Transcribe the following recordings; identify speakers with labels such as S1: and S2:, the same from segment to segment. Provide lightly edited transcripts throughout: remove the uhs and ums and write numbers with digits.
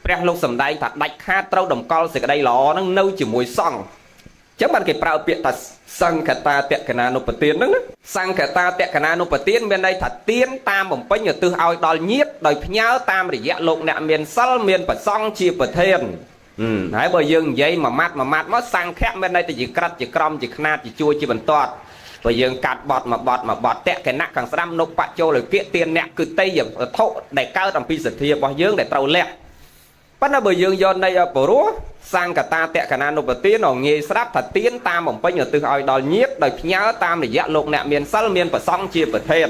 S1: ព្រះលោកសំដែងថាដាច់ខាតត្រូវតម្កល់សេចក្តីល្អហ្នឹងនៅជាមួយសង្ឃចឹងបានគេប្រើពាក្យថាសង្ឃតាតក្កណានុបទានហ្នឹងណាសង្ឃតាតក្កណានុបទានមានន័យថាទានតាមបំពេញឧទ្ទិសឲ្យដល់ញាតិដោយផ្ញើតាមរយៈលោកអ្នកមានសិលមានប្រសង្ឃជាប្រធានហើយបើយើងនិយាយមួយម៉ាត់មកសង្ឃៈមានន័យថាជាក្រិតជាក្រមជាខ្នាតជាជួរជាបន្ទាត់បើយើងកាត់បត់មួយបត់តក្កណៈខាងស្ដាំនុបច្ចុលគិទានអ្នកគឺទេយវត្ថុដែលកើតអំពីសទ្ធារបស់យើងដែលត្រូវលះប៉ុន្តែបើយើងយកន័យពរោះសង្កតាតក្កណានុបទានងាយស្ដាប់ថាទានតាមបំពេញឧទ្ទិសឲ្យដល់ញាតិដោយផ្ញើតាមរយៈលោកអ្នកមានសិលមានប្រសង្ឃជាប្រធាន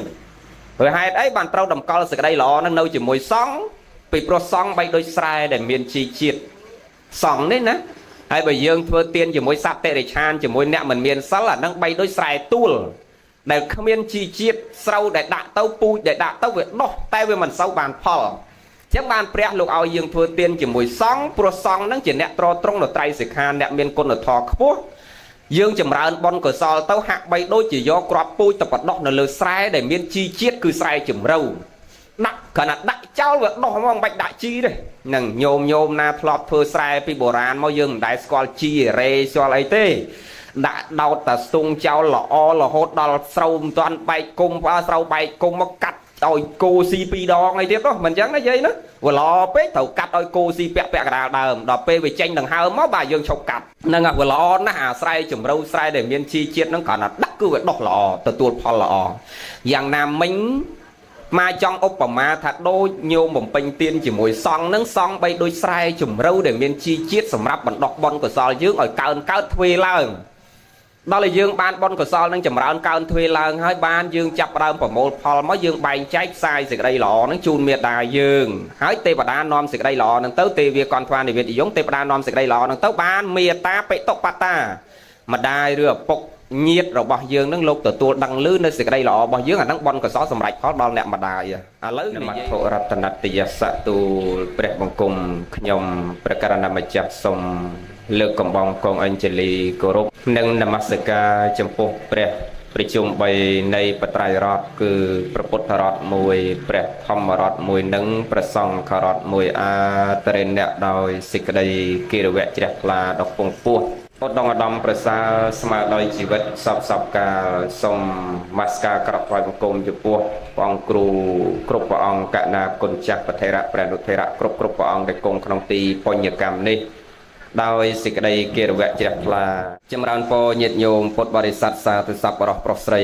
S1: ព្រោះហេតុអីបានត្រូវតម្កល់សេចក្តីល្អនឹងនៅជាមួយសង្ឃពីព្រោះសង្ឃបីដូចស្រែដែលមានជីជាតិសង្ឃនេះណាហើយបើយើងធ្វើទានជាមួយសត្វតិរិឆានជាមួយអ្នកមិនមានសិលអានឹងបីដូចស្រែទួលដែលគ្មានជីជាតិស្រូវដែលដាក់ទៅពូជដែលដាក់ទៅវាដុះតែវាមិនសូវបានផលចឹងបានព្រះលោកឲ្យយើងធ្វើទានជាមួយសង្ឃព្រោះសង្ឃនឹងជាអ្នកត្រត្រង់នៅត្រៃសិក្ខាអ្នកមានគុណធម៌ខ្ពស់យើងចម្រើនបុណ្យកុសលទៅហាក់បីដូចជាយកគ្រាប់ពូជទៅបដោះនៅលើស្រែដែលមានជីជាតិគឺស្រែជំរៅដាក់គ្រាន់តែដាក់ចោលវាដុះមកមិនបាច់ដាក់ជីទេនឹងញោមណាធ្លាប់ធ្វើស្រែពីបុរាណមកយើងមិនដែលស្គាល់ជីរ៉េស្គាល់អីទេដាក់ដោតតែស្ទង់ចោលល្អរហូតដល់ស្រូវមិនទាន់បែកគុំស្រូវបែកគុំមកកាត់ឲ្យគោស៊ី2ដងអីទៀតមិនអញ្ចឹងណាយាយណាវាល្អពេកត្រូវកាត់ឲ្យគោស៊ីពាក់កណ្ដាលដើមដល់ពេលវាចេញដង្ហើមមកបាទយើងឈប់កាត់ហ្នឹងវាល្អណាស់អាស្រ័យជំរូវស្រ័យដែលមានជីជាតិហ្នឹងគ្រាន់តែដាក់គឺវាដុះល្អទទួលផលល្អយ៉ាងណាមិញមកចង់ឧបមាថាដូចញោមបំពេញទានជាមួយសង្ឃហ្នឹងសង្ឃបីដូចស្រែជំរូវដែលមានជីជាតិសម្រាប់បណ្ដោះបុណ្យកុសលយើងឲ្យកើតទ្វេឡើងដល់ឲ្យយើងបានបុណ្យកុសលនឹងចម្រើនកើនទ្វេឡើងហើយបានយើងចាប់ផ្ដើមប្រមូលផលមកយើងបែងចែកផ្សាយសេចក្តីល្អនឹងជូនមេត្តាយើងហើយទេវតានាំសេចក្តីល្អនឹងទៅទេវាកន្ធវានិវេទយងទេវតានាំសេចក្តីល្អនឹងទៅបានមេត្តាបិតុបត្តាម្ដាយឬឪពុកញាតិរបស់យើងនឹងលោកទទួលដឹងឮនៅសេចក្តីល្អរបស់យើងអានឹងបុណ្យកុសលសម្រេចផលដល់អ្នកម្ដាយឥឡូវនមត្ថុរតនតយសទូលព្រះបង្គំខ្ញុំព្រះករណម្ចាស់សូមលើកកំបងកងអញ្ជលីគោរពនិងនមស្ការចំពោះព្រះប្រជុំ3នៃបត្រៃរដ្ឋគឺព្រះពុទ្ធរដ្ឋ1ព្រះធម្មរដ្ឋ1និងព្រះសង្ឃរដ្ឋ1អាតរិនៈដោយសេចក្តីគិរវៈជ្រះថ្លាដ៏ពងពោះឧត្តមឧត្តមប្រសើរស្មើដោយជីវិតសពកាលសូមនមស្ការក្រាបថ្វាយបង្គំចំពោះព្រះអង្គគ្រូគ្រប់ព្រះអង្គកណាគុណចាស់ពធិរៈព្រះនុធិរៈគ្រប់ព្រះអង្គដែលគង់ក្នុងទីបញ្ញកម្មនេះដោយសេចក្តីគិរវៈជ្រះថ្លាចម្រើនពរញាតិញោមពុទ្ធបរិស័ទសាធុសប្បុរសប្រុសស្រី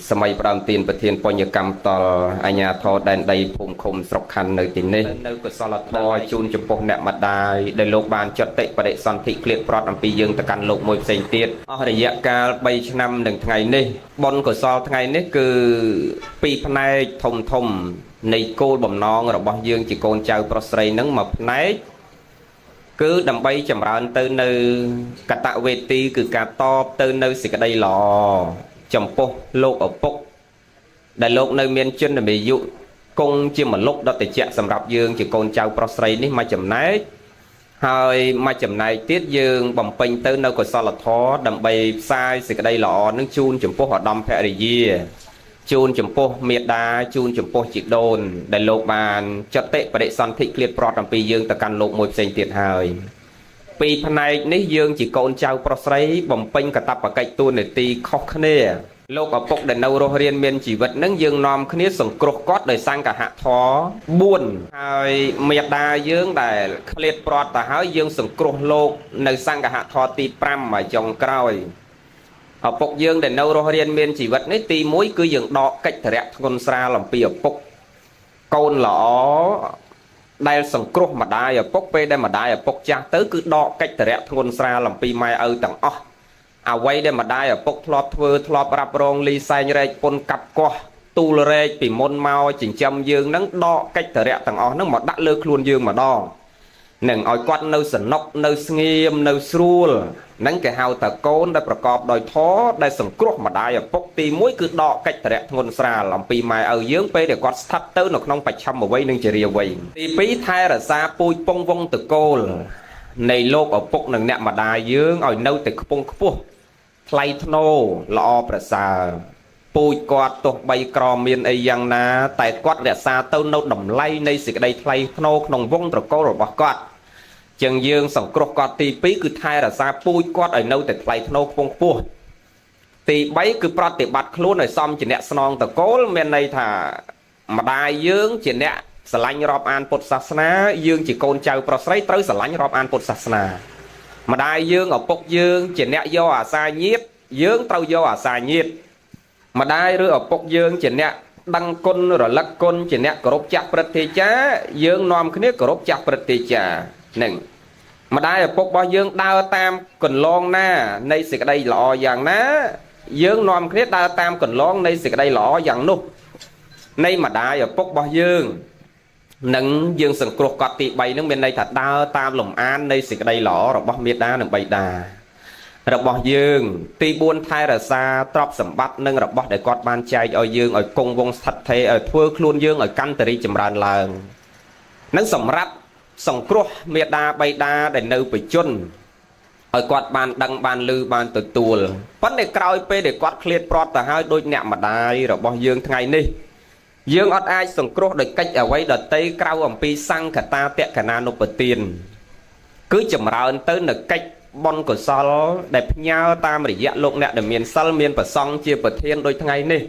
S1: សម័យផ្ដើមទានប្រធានបញ្ញកម្មតលអាជ្ញាធរដែនដីភូមិឃុំស្រុកខណ្ឌនៅទីនេះនៅកុសលធម៌ជូនចំពោះអ្នកម្ដាយដែលលោកបានចតិបដិសន្ធិក្លៀតប្រត់អំពីយើងទៅកាន់លោកមួយផ្សេងទៀតអស់រយៈកាល3ឆ្នាំនឹងថ្ងៃនេះបុណ្យកុសលថ្ងៃនេះគឺពីផ្នែកធំនៃគោលបំណងរបស់យើងជាកូនចៅប្រុសស្រីនឹងមួយផ្នែកគឺដើម្បីចម្រើនទៅនៅកតវេទីគឺការតបទៅនៅសេចក្តីល្អចំពោះលោកឪពុកដែលលោកនៅមានជនមាយុគង់ជាមលុបដតេជៈសម្រាប់យើងជាកូនចៅប្រុសស្រីនេះមកចំណែកហើយមកចំណែកទៀតយើងបំពេញទៅនៅកុសលធម៌ដើម្បីផ្សាយសេចក្តីល្អនឹងជូនចំពោះឧត្តមភរិយាជូនចំពោះមេដាជូនចំពោះជីដូនដែលលោកបានចតិបដិសន្ធិក្លៀតប្រត់អំពីយើងទៅកាន់លោកមួយផ្សេងទៀតហើយពីផ្នែកនេះយើងជាកូនចៅប្រុសស្រីបំពេញកាតព្វកិច្ចតួនាទីខុសគ្នាលោកឪពុកដែលនៅរស់រានមានជីវិតនឹងយើងនាំគ្នាសង្គ្រោះគាត់ដោយសង្កហធម៌4ហើយមេដាយើងដែលក្លៀតប្រត់ទៅហើយយើងសង្គ្រោះលោកនៅសង្កហធម៌ទី5មកចុងក្រោយឪពុកយើងដែលនៅរស់រានមានជីវិតនេះទី1គឺយើងដកកិច្ចធរៈធ្ងន់ស្រាលអំពីឪពុកកូនល្អដែលសង្គ្រោះម្ដាយឪពុកពេលដែលម្ដាយឪពុកចាស់ទៅគឺដកកិច្ចធរៈធ្ងន់ស្រាលអំពីម៉ែឪទាំងអស់អ្វីដែលម្ដាយឪពុកធ្លាប់ធ្វើធ្លាប់រ៉ាប់រងលីសែងរែកពុនកាប់កោះទូលរែកពីមុនមកចិញ្ចឹមយើងនឹងដកកិច្ចធរៈទាំងអស់នឹងមកដាក់លើខ្លួនយើងម្ដងនឹងឲ្យគាត់នៅសនុកនៅស្ងៀមនៅស្រួលនឹងគេហៅថាកូនដែលប្រកបដោយធម៌ដែលសង្គ្រោះម្ដាយឪពុកទី1គឺដកកិច្ចធរៈធ្ងន់ស្រាលអំពីម៉ែឪយើងពេលដែលគាត់ស្ថិតទៅនៅក្នុងបច្ឆមវ័យនិងជារាវ័យទី2ថែរក្សាពូជពងវងតកូលនៃលោកឪពុកនិងអ្នកម្ដាយយើងឲ្យនៅតែខ្ពង់ខ្ពស់ថ្លៃថ្នូរល្អប្រសើរពូជគាត់ទោះបីក្រមានអីយ៉ាងណាតែគាត់រក្សាទៅនៅតម្លៃនៃសេចក្តីថ្លៃថ្នូរក្នុងវងត្រកូលរបស់គាត់ ចឹងយើងសង្គ្រោះគាត់ទី2គឺថែរក្សាពូជគាត់ឲ្យនៅតែថ្លៃថ្នូរខ្ពង់ខ្ពស់ទី3គឺប្រតិបត្តិខ្លួនឲ្យសមជាអ្នកស្នងតកូលមានន័យថាម្ដាយយើងជាអ្នកស្រឡាញ់រាប់អានពុទ្ធសាសនាយើងជាកូនចៅប្រុសស្រីត្រូវស្រឡាញ់រាប់អានពុទ្ធសាសនាម្ដាយយើងឪពុកយើងជាអ្នកយកអាសាញាតិយើងត្រូវយកអាសាញាតិម្ដាយឬឪពុកយើងជាអ្នកដឹងគុណរលឹកគុណជាអ្នកគោរពចាស់ព្រឹទ្ធាចារ្យយើងនាំគ្នាគោរពចាស់ព្រឹទ្ធាចារ្យនឹងម្ដាយឪពុករបស់យើងដើរតាមកន្លងណានៃសេចក្តីល្អយ៉ាងណាយើងនាំគ្នាដើរតាមកន្លងនៃសេចក្តីល្អយ៉ាងនោះនៃម្ដាយឪពុករបស់យើងនឹងយើងសង្គ្រោះគាត់ទី3នឹងមានន័យថាដើរតាមលំអាននៃសេចក្តីល្អរបស់មាតានិងបិតារបស់យើងទី4ថែរក្សាទ្រព្យសម្បត្តិនិងរបស់ដែលគាត់បានចែកឲ្យយើងឲ្យគង់វង្សស្ថិតថេរឲ្យធ្វើខ្លួនយើងឲ្យកាន់តែរីកចម្រើនឡើងនឹងសម្រាប់សង្គ្រោះមាតាបិតាដែលនៅបជនឲ្យគាត់បានដឹងបានឮបានទទួលប៉ុន្តែក្រោយពេលដែលគាត់ឃ្លាតប្រត់ទៅហើយដូចអ្នកម្ដាយរបស់យើងថ្ងៃនេះយើងអត់អាចសង្គ្រោះដោយកិច្ចអ្វីដតីក្រៅអំពីសង្ឃតាតក្កណានុបទានគឺចម្រើនទៅនៅកិច្ចបុណ្យកុសលដែលផ្ញើតាមរយៈលោកអ្នកដែលមានសិលមានប្រសង់ជាប្រធានដូចថ្ងៃនេះ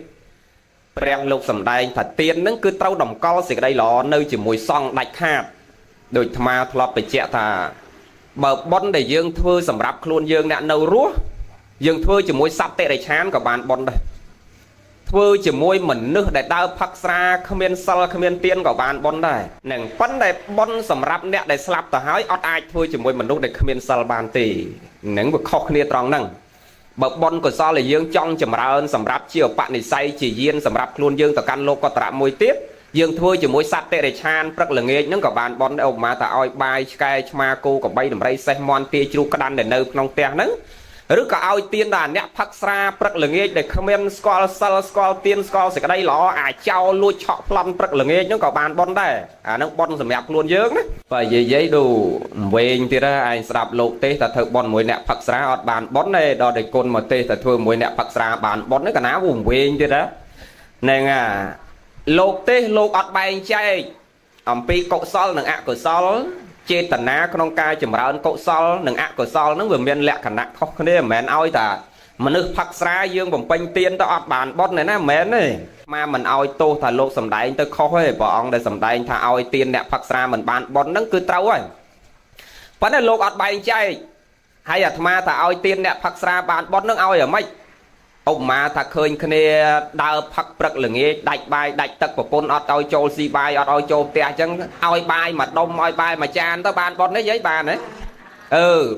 S1: ព្រះលោកសម្ដែងថាទាននឹងគឺត្រូវតម្កល់សេចក្តីល្អនៅជាមួយសង្ឃដាច់ខាតដូចអាត្មាធ្លាប់បញ្ជាក់ថាបើបុណ្យដែលយើងធ្វើសម្រាប់ខ្លួនយើងអ្នកនៅរស់យើងធ្វើជាមួយសត្វតិរិឆានក៏បានបុណ្យដែរធ្វើជាមួយមនុស្សដែលដើរផឹកស្រាគ្មានសិលគ្មានទានក៏បានបុណ្យដែរនឹងប៉ុន្តែបុណ្យសម្រាប់អ្នកដែលស្លាប់ទៅហើយអត់អាចធ្វើជាមួយមនុស្សដែលគ្មានសិលបានទេនឹងវាខុសគ្នាត្រង់ហ្នឹងបើបុណ្យកុសលដែលយើងចង់ចម្រើនសម្រាប់ជាឧបនិស្ស័យជាយានសម្រាប់ខ្លួនយើងទៅកាន់លោកកតរៈមួយទៀតយើងធ្វើជាមួយសត្វតិរិឆានព្រឹកល្ងាចហ្នឹងក៏បានបុណ្យដែរឧបមាថាឲ្យបាយឆ្កែឆ្មាគោក្របីដំរីសេះមាន់ទាជ្រូកក្តាន់ដែលនៅក្នុងផ្ទះហ្នឹងឬក៏ឲ្យទានដល់អ្នកផឹកស្រាព្រឹកល្ងាចដែលគ្មានស្គាល់សិលស្គាល់ទានស្គាល់សេចក្តីល្អអាចោលលួចឆក់ប្លន់ព្រឹកល្ងាចហ្នឹងក៏បានបុណ្យដែរអាហ្នឹងបុណ្យសម្រាប់ខ្លួនយើងណាបើនិយាយដូរវែងទៀតឯងស្ដាប់លោកទេសថាធ្វើបុណ្យមួយអ្នកផឹកស្រាអត់បានបុណ្យទេដល់តែគុណមកទេសថាធ្វើមួយអ្នកផឹកស្រាបានបុណ្យហ្នឹងកាលណាវវែងទៀតហ្នឹងលោកទេសលោកអត់បែងចែកអំពីកុសលនិងអកុសលចេតនាក្នុងការចម្រើនកុសលនិងអកុសលហ្នឹងវាមានលក្ខណៈខុសគ្នាមិនមែនឲ្យតែមនុស្សផឹកស្រាយើងបំពេញទានទៅអត់បានបុណ្យទេណាមិនមែនទេមកមិនឲ្យទោសថាលោកសំដែងទៅខុសទេព្រះអង្គដែលសំដែងថាឲ្យទានអ្នកផឹកស្រាមិនបានបុណ្យហ្នឹងគឺត្រូវហើយប៉ុន្តែលោកអត់បែងចែកហើយអាត្មាថាឲ្យទានអ្នកផឹកស្រាបានបុណ្យហ្នឹងឲ្យអាម៉េចឧបមាថាឃើញគ្នាដើរផឹកព្រឹកល្ងាចដាច់បាយដាច់ទឹកប្រពន្ធអត់ឲ្យចូលស៊ីបាយអត់ឲ្យចូលផ្ទះអញ្ចឹងឲ្យបាយមួយដុំឲ្យបាយមួយចានទៅបានបុណ្យនេះយាយបានទេ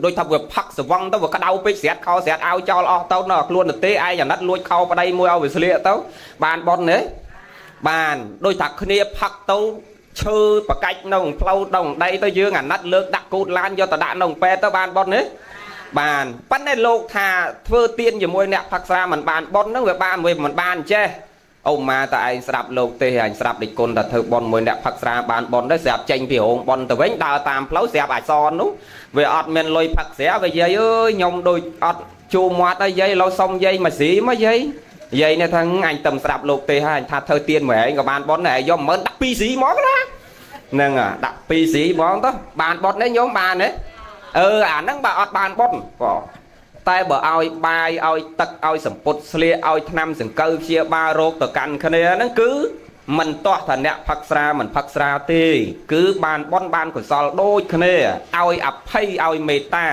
S1: ដូចថាវាផឹកសវងទៅវាក្តៅពេកស្រាត់ខោស្រាត់ឲ្យចោលអស់ទៅនៅខ្លួនទៅទេឯងអាណិតលួចខោប្តីមួយឲ្យវាស្លៀកទៅបានបុណ្យទេបានដូចថាគ្នាផឹកទៅឈើប្រកាច់នៅផ្លូវដងដីទៅយើងអាណិតលើកដាក់គូតឡានយកទៅដាក់នៅពេទ្យទៅបានបុណ្យទេបានប៉ុន្តែលោកថាធ្វើទានជាមួយអ្នកផឹកស្រាមិនបានបុណ្យហ្នឹងវាបានវាមិនបានចេះអូម៉ាតើឯងស្រាប់លោកទេឯងស្រាប់ដូចគុណថាធ្វើបុណ្យមួយអ្នកផឹកស្រាបានបុណ្យដែរស្រាប់ចេញពីរោងបុណ្យទៅវិញដើរតាមផ្លូវស្រាប់អាចសននោះវាអត់មានលុយផឹកស្រាវាយាយអើយខ្ញុំដូចអត់ជួមាត់ហើយយាយឡូវសុំយាយមកស៊ីមកយាយនេះថាអញទៅស្រាប់លោកទេហើយអញថាធ្វើទានមួយឯងក៏បានបុណ្យដែរយក10000ដាក់2ស៊ីហ្មងណាហ្នឹងដាក់2ស៊ីហ្មងទៅបានបុណ្យនេះញោមបានទេអាហ្នឹងបើអត់បានបុណ្យបងតែបើឲ្យបាយឲ្យទឹកឲ្យសម្ពុតស្លៀកឲ្យថ្នាំសង្កូវព្យាបាលរោគទៅកាន់គ្នាហ្នឹងគឺមិនទាស់ថាអ្នកផឹកស្រាមិនផឹកស្រាទេគឺបានបុណ្យបានកុសលដូចគ្នាឲ្យអភ័យឲ្យមេត្តា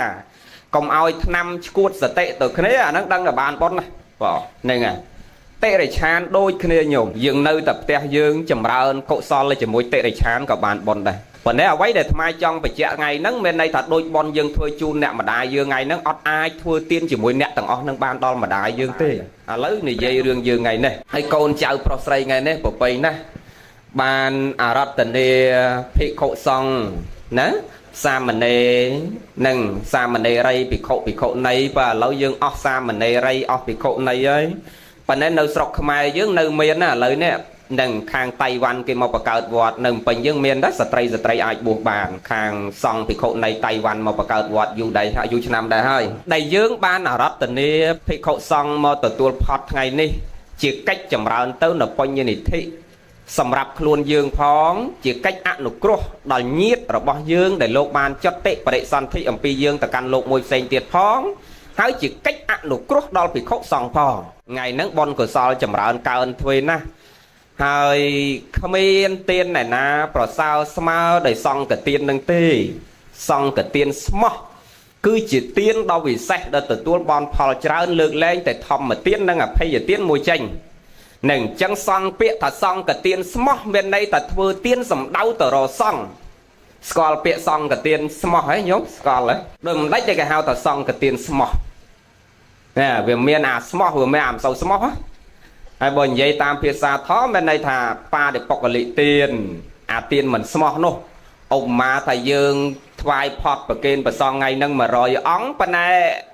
S1: កុំឲ្យថ្នាំឈួតសតិទៅគ្នាអាហ្នឹងដឹងតែបានបុណ្យណាបងហ្នឹងហើយតិរិឆានដូចគ្នាញោមយើងនៅតែផ្ទះយើងចម្រើនកុសលជាមួយតិរិឆានក៏បានបុណ្យដែរប៉ុន្តែអ្វីដែលថ្មចង់បញ្ជាក់ថ្ងៃហ្នឹងមានន័យថាដូចបុណ្យយើងធ្វើជូនអ្នកម្ដាយយើងថ្ងៃហ្នឹងអត់អាចធ្វើទានជាមួយអ្នកទាំងអស់ហ្នឹងបានដល់ម្ដាយយើងទេឥឡូវនិយាយរឿងយើងថ្ងៃនេះហើយកូនចៅប្រុសស្រីថ្ងៃនេះប្រពៃណាស់បានអរតនេភិក្ខុសង្ឃណាសាមណេរនិងសាមណេរីភិក្ខុភិក្ខុនីបាទឥឡូវយើងអស់សាមណេរីអស់ភិក្ខុនីហើយប៉ុន្តែនៅស្រុកខ្មែរយើងនៅមានណាឥឡូវនេះនឹងខាងតៃវ៉ាន់គេមកបង្កើតវត្តនៅពេញយើងមានដែរស្ត្រីអាចបួសបានខាងសង្ឃភិក្ខុនៃតៃវ៉ាន់មកបង្កើតវត្តយូរដែរយូរឆ្នាំដែរហើយដែលយើងបានអរតនាភិក្ខុសង្ឃមកទទួលផត់ថ្ងៃនេះជាកិច្ចចម្រើនទៅនៅបញ្ញនិធិ សម្រាប់ខ្លួនយើងផងជាកិច្ចអនុគ្រោះដល់ញាតិរបស់យើងដែលលោកបានចុតតិបរិសន្ធិអំពីយើងទៅកាន់លោកមួយផ្សេងទៀតផងហើយជាកិច្ចអនុគ្រោះដល់ភិក្ខុសង្ឃផងថ្ងៃហ្នឹងបុណ្យកុសលចម្រើនកើនទ្វេណាស់ហើយគ្មានទានណែណាប្រសើរស្មើដោយសង្ឃទាននឹងទេសង្ឃទានស្មោះគឺជាទានដ៏វិសេសដែលទទួលបានផលច្រើនលើកលែងតែធម្មទាននិងអភ័យទានមួយចេញនឹងអញ្ចឹងសង្ឃពាក្យថាសង្ឃទានស្មោះមានន័យថាធ្វើទានសំដៅទៅរកសង្ឃស្គាល់ពាក្យសង្ឃទានស្មោះហ៎ញោមស្គាល់ហ៎ដូចមិនដេចតែគេហៅថាសង្ឃទានស្មោះណាវាមានអាស្មោះវាមានអាមិនសូវស្មោះហើយបើនិយាយតាមភាសាធម៌មានន័យថាបាតិបុគ្គលិទានអាទានមិនស្មោះនោះឧបមាថាយើងថ្វាយផាត់ប្រគេនប្រសងថ្ងៃហ្នឹង100អង្គប៉ុន្តែ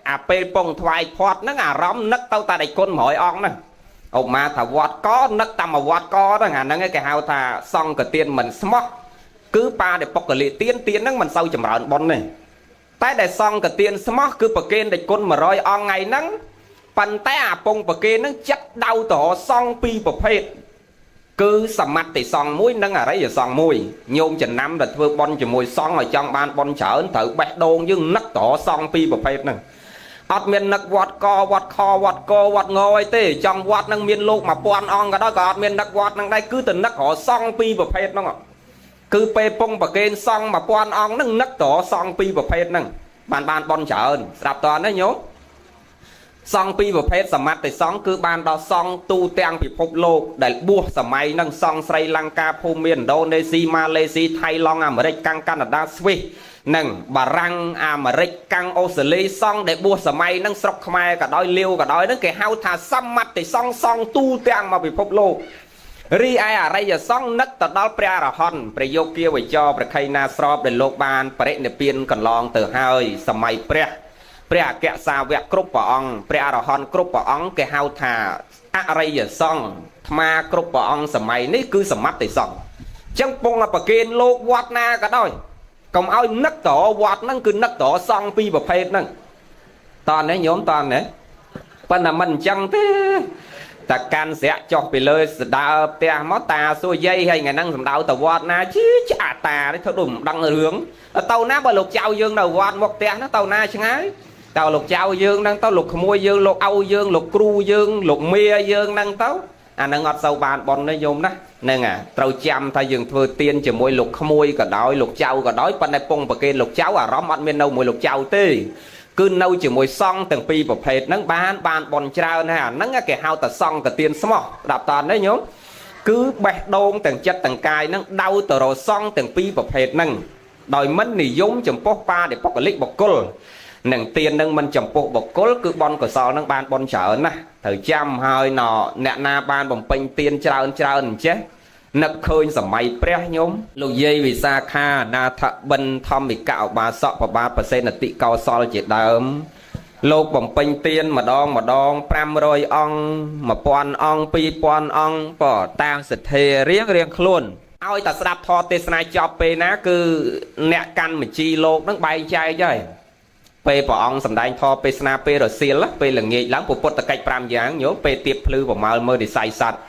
S1: អាពេលពងថ្វាយផាត់ហ្នឹងអារម្មណ៍នឹកទៅតែដៃគុណ100អង្គហ្នឹងឧបមាថាវត្តកនឹកតែមួយវត្តកហ្នឹងអាហ្នឹងគេហៅថាសង្ឃទានមិនស្មោះគឺបាតិបុគ្គលិទានហ្នឹងមិនសូវចម្រើនបុណ្យទេតែដែលសង្ឃទានស្មោះគឺប្រគេនដៃគុណ100អង្គថ្ងៃហ្នឹងប៉ុន្តែអាពងប្រគេនហ្នឹងចិត្តដៅទៅរកសង្ឃពីរប្រភេទគឺសមត្ថិសង្ឃមួយនិងអរិយសង្ឃមួយញោមចំណាំដែលធ្វើបុណ្យជាមួយសង្ឃឲ្យចង់បានបុណ្យច្រើនត្រូវបេះដូងយើងនឹកទៅរកសង្ឃពីរប្រភេទហ្នឹងអត់មាននឹកវត្តកវត្តខវត្តកវត្តងអីទេចង់វត្តហ្នឹងមានលោក1000អង្គក៏ដោយក៏អត់មាននឹកវត្តហ្នឹងដែរគឺទៅនឹករកសង្ឃពីរប្រភេទហ្នឹងគឺពេលពងប្រគេនសង្ឃ1000អង្គហ្នឹងនឹកទៅរកសង្ឃពីរប្រភេទហ្នឹងបានបុណ្យច្រើនស្រាប់តើណាញោមសង្ឃពីរប្រភេទសមត្ថិសង្ឃគឺបានដល់សង្ឃទូទាំងពិភពលោកដែលបួសសម័យហ្នឹងសង្ឃស្រីលង្កាភូមាឥណ្ឌូនេស៊ីម៉ាឡេស៊ីថៃឡង់អាមេរិកកាំងកាណាដាស្វីសនិងបារាំងអាមេរិកកាំងអូស្ត្រាលីសង្ឃដែលបួសសម័យហ្នឹងស្រុកខ្មែរក៏ដោយលាវក៏ដោយហ្នឹងគេហៅថាសមត្ថិសង្ឃសង្ឃទូទាំងមកពិភពលោករីឯអរិយសង្ឃនឹកទៅដល់ព្រះអរហន្តព្រះយោគាវចរប្រខៃណាស្របដែលលោកបានបរិនិព្វានកន្លងទៅហើយសម័យព្រះអគ្គសាវកគ្រប់ព្រះអង្គព្រះអរហន្តគ្រប់ព្រះអង្គគេហៅថាអរិយសង្ឃថ្មគ្រប់ព្រះអង្គសម័យនេះគឺសមត្ថិសង្ឃអញ្ចឹងពងប្រគេនលោកវត្តណាក៏ដោយកុំឲ្យនឹកទៅវត្តហ្នឹងគឺនឹកទៅសង្ឃពីរប្រភេទហ្នឹងតើនេះញោមតើនេះប៉ុន្តែមិនអញ្ចឹងទេតាកាន់ស្រាក់ចុះពីលើស្ដារផ្ទះមកតាសួរយាយហើយថ្ងៃហ្នឹងសំដៅទៅវត្តណាជិះឆ្អាតានេះធ្វើដូចមិនដឹងរឿងទៅណាបើលោកចៅយើងនៅវត្តមកផ្ទះហ្នឹងទៅណាឆ្ងាយតើលោកចៅយើងហ្នឹងទៅលោកក្មួយយើងលោកឪយើងលោកគ្រូយើងលោកមាយើងហ្នឹងទៅអាហ្នឹងអត់សូវបានប៉ុនទេញោមណាហ្នឹងត្រូវចាំថាយើងធ្វើទានជាមួយលោកក្មួយក៏ដោយលោកចៅក៏ដោយប៉ុន្តែពងប្រគេនលោកចៅអារម្មណ៍អត់មាននៅមួយលោកចៅទេគឺនៅជាមួយសង្ឃទាំងពីរប្រភេទហ្នឹងបានប៉ុនច្រើនហើយអាហ្នឹងគេហៅថាសង្ឃទានស្មោះស្ដាប់តើទេញោមគឺបេះដូងទាំងចិត្តទាំងកាយហ្នឹងដៅទៅរកសង្ឃទាំងពីរប្រភេទហ្នឹងដោយមិននិយមចំពោះបាតិបុគ្គលិកបុគ្គលនឹងទាននឹងមិនចំពោះបុគ្គលគឺបុណ្យកុសលនឹងបានបុណ្យច្រើនណាស់ត្រូវចាំហើយអ្នកណាបានបំពេញទានច្រើនអញ្ចេះនឹកឃើញសម័យព្រះញោមលោកយាយវិសាខាអនាថបិណ្ឌធម្មិកឧបាសកប្របាទប្រសេនតិកោសលជាដើមលោកបំពេញទានម្ដង500អង្គ1000អង្គ2000អង្គក៏តាមសទ្ធារៀងខ្លួនឲ្យតែស្ដាប់ធម៌ទេសនាចប់ពេលណាគឺអ្នកកាន់មជីលោកនឹងបែងចែកហើយពេលព្រះអង្គសម្ដែងធម៌ទេសនាពេលរសៀលពេលល្ងាចឡើងពុទ្ធកិច្ច5យ៉ាងញោមពេលទៀបភ្លឺប្រមាលមើលនិស័យសัตว์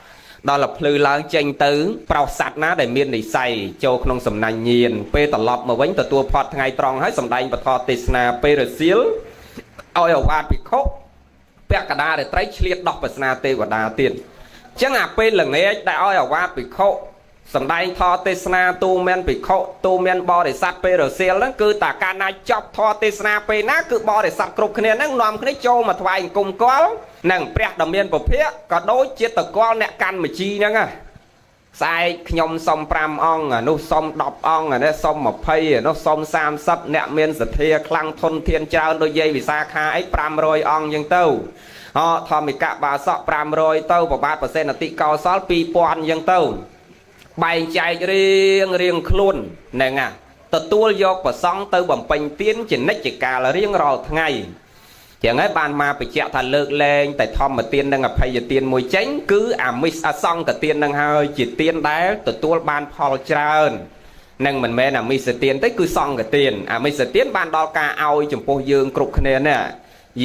S1: ដល់ភ្លឺឡើងចេញទៅប្រោសសัตว์ណាដែលមាននិស័យចូលក្នុងសំណាញ់ញៀនពេលត្រឡប់មកវិញទទួលផាត់ថ្ងៃត្រង់ហើយសម្ដែងពធទេសនាពេលរសៀលឲ្យអវាទភិក្ខុពាក់កណ្ដាលរាត្រីឆ្លៀតដោះប្រស្នាទេវតាទៀតអញ្ចឹងអាពេលល្ងាចដែលឲ្យអវាទភិក្ខុសម្ដែងធម៌ទេសនាទូមានភិក្ខុទូមានបរិស័ទពេលរសៀលហ្នឹងគឺតាកាលណាចប់ធម៌ទេសនាពេលណាគឺបរិស័ទគ្រប់គ្នាហ្នឹងនាំគ្នាចូលមកថ្វាយអង្គមគាល់និងព្រះដ៏មានពភៈក៏ដូចជាតកលអ្នកកាន់មជីហ្នឹងស្អែកខ្ញុំសុំ5អង្គនោះសុំ10អង្គនេះសុំ20នោះសុំ30អ្នកមានសទ្ធាខ្លាំងធនធានច្រើនដូចយាយវិសាខាអី500អង្គអញ្ចឹងទៅធម្មិកបាសក500ទៅប្របាទប្រសេនតិកោសល2000អញ្ចឹងទៅបែងចែករៀងខ្លួនហ្នឹងទទួលយកប្រសង់ទៅបំពេញទានជានិច្ចកាលរៀងរាល់ថ្ងៃចឹងហើយបានមកបញ្ជាក់ថាលើកលែងតែធម្មទាននិងអភ័យទានមួយចេញគឺអាមិសអសង្កទាននឹងហើយជាទានដែលទទួលបានផលច្រើននឹងមិនមែនអាមិសទានទេគឺសង្កទានអាមិសទានបានដល់ការឲ្យចំពោះយើងគ្រប់គ្នានេះ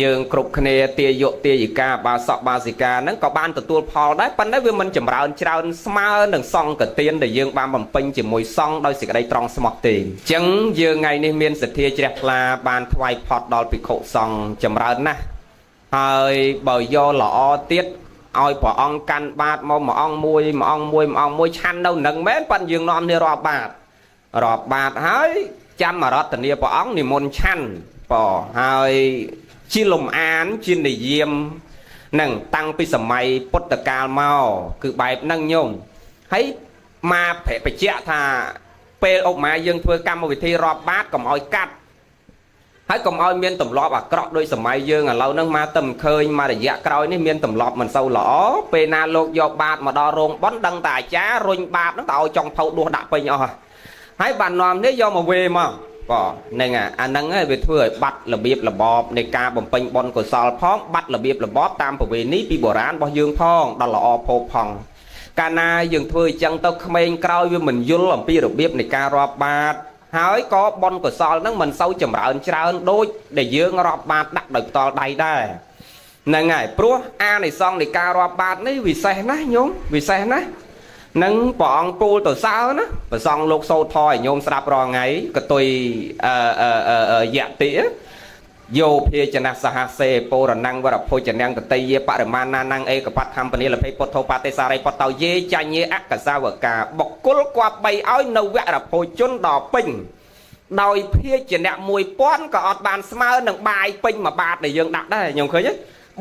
S1: យើងគ្រប់គ្នាទាយកទាយិកាបាសកបាសិកាហ្នឹងក៏បានទទួលផលដែរប៉ុន្តែវាមិនចម្រើនច្រើនស្មើនឹងសង្ឃទានដែលយើងបានបំពេញជាមួយសង្ឃដោយសេចក្តីត្រង់ស្មោះទេអញ្ចឹងយើងថ្ងៃនេះមានសទ្ធាជ្រះថ្លាបានថ្វាយផុតដល់ភិក្ខុសង្ឃចម្រើនណាស់ហើយបើយកល្អទៀតឲ្យព្រះអង្គកាន់បាតមកមួយអង្គមួយឆាន់នៅនឹងមែនប៉ិនយើងនាំគ្នារាប់បាតហើយចាំអរតនីព្រះអង្គនិមន្តឆាន់ហើយជាលំអានជានិយមនឹងតាំងពីសម័យពុទ្ធកាលមកគឺបែបហ្នឹងញោមហើយមកបញ្ជាក់ថាពេលឧបមាយើងធ្វើកម្មវិធីរាប់បាតកុំឲ្យកាត់ហើយកុំឲ្យមានទម្លាប់អាក្រក់ដោយសម័យយើងឥឡូវហ្នឹងមកតែមិនឃើញមករយៈក្រោយនេះមានទម្លាប់មិនសូវល្អពេលណាលោកយកបាតមកដល់រោងប៉ុនដឹងតែអាចារ្យរុញបាតហ្នឹងទៅឲ្យចុងផៅដួសដាក់ពេញអស់ហើយបាននាំនេះយកមកវេមកហ្នឹងអាហ្នឹងវាធ្វើឲ្យបាត់របៀបរបបនៃការបំពេញបុណ្យកុសលផងបាត់របៀបរបបតាមប្រវេណីពីបុរាណរបស់យើងផងដល់ល្អផូរផងកាលណាយើងធ្វើអញ្ចឹងទៅក្មេងក្រោយវាមិនយល់អំពីរបៀបនៃការរាប់បាតហើយក៏បុណ្យកុសលហ្នឹងមិនសូវចម្រើនច្រើនដូចដែលយើងរាប់បាតដាក់ដោយផ្ទាល់ដៃដែរហ្នឹងហើយព្រោះអានិសង្ឃនៃការរាប់បាតនេះវិសេសណាស់ញោមវិសេសណាស់នឹងព្រះអង្គពូលទៅសើណាព្រះសង្ឃលោកសូត្រធម៌ឲ្យញោមស្ដាប់រាល់ថ្ងៃកតុយយតិយោភាចនៈសហសេពរណੰវរភោចនំតតេយបរិមាណានឯកបដ្ឋំពនិលភេពុទ្ធោបតិសារីបតោយេចញ្ញេអកសាវកាបុគ្គលគប្បីឲ្យនៅវរភោជនដល់ពេញដោយភាចនៈ1000ក៏អត់បានស្មើនឹងបាយពេញមួយបាតដែលយើងដាក់ដែរញោមឃើញទេ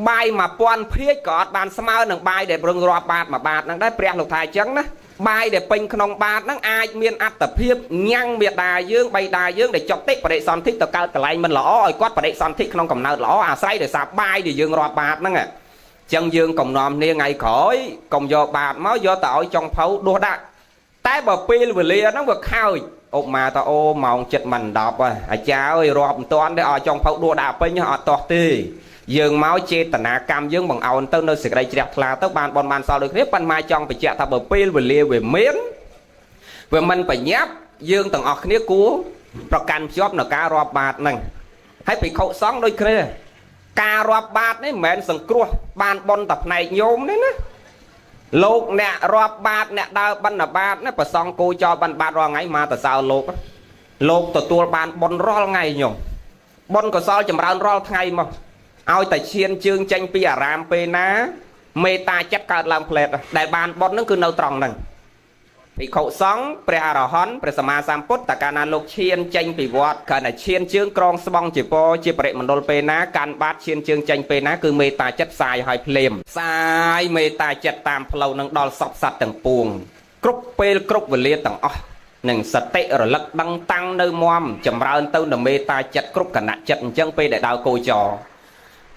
S1: បាយ1000ភាជក៏អត់បានស្មើនឹងបាយដែលប្រឹងរាប់បាតមួយបាតហ្នឹងដែរព្រះលោកថាអញ្ចឹងណាបាយដែលពេញក្នុងបាតហ្នឹងអាចមានអត្តភាពញ៉ាំងមេដាយើងបៃតាយើងដែលចុកតិបដិសន្ធិទៅកើតកន្លែងមិនល្អឲ្យគាត់បដិសន្ធិក្នុងកំណើតល្អអាស្រ័យដោយសារបាយដែលយើងរាប់បាតហ្នឹងអញ្ចឹងយើងកំណំគ្នាថ្ងៃក្រោយកុំយកបាតមកយកទៅឲ្យចុងផៅដួសដាក់តែបើពេលវេលាហ្នឹងវាខើចឧបមាថាអូម៉ោង7មិន10ហើយអាចារ្យអើយរាប់មិនទាន់ទេឲ្យចុងផៅដួសដាក់ពេញអត់ទាស់ទេយើងមកចេតនាកម្មយើងបង្អោនទៅនៅសេចក្តីជ្រះថ្លាទៅបានបនបានសល់ដូចគ្នាប៉ុន្តែចង់បញ្ជាក់ថាបើពេលវេលាវាមានវាមិនបញ្ញាប់យើងទាំងអស់គ្នាគួរប្រកាន់ភ្ជាប់នៅការរាប់បាតហ្នឹងហើយភិក្ខុសង្ឃដូចគ្នាការរាប់បាតនេះមិនមែនសង្គ្រោះបានបនតែផ្នែកញោមទេណាលោកអ្នករាប់បាតអ្នកដើរបិណ្ឌបាតណាប្រសងគូចោលបិណ្ឌបាតរាល់ថ្ងៃមកទៅសើលោកទទួលបានបនរាល់ថ្ងៃញោមបនកុសលចម្រើនរាល់ថ្ងៃមកឲ្យតែឈានជើងចេញពីអារាមពេលណាមេត្តាចិត្តកើតឡើងផ្លែតដែលបានបុណ្យហ្នឹងគឺនៅត្រង់ហ្នឹងភិក្ខុសង្ឃព្រះអរហន្តព្រះសម្មាសម្ពុទ្ធតកាលណាលោកឈានចេញពីវត្តគាត់តែឈានជើងក្រងស្បង់ជាពជាបរិមណ្ឌលពេលណាកាន់បាតឈានជើងចេញពេលណាគឺមេត្តាចិត្តផ្សាយឲ្យភ្លាមផ្សាយមេត្តាចិត្តតាមផ្លូវហ្នឹងដល់សពសត្វទាំងពួងគ្រប់ពេលគ្រប់វេលាទាំងអស់នឹងសតិរលឹកដឹងតាំងនៅមមចម្រើនទៅនៅមេត្តាចិត្តគ្រប់គណៈចិត្តអញ្ចឹងពេលដែលដើរគោចរ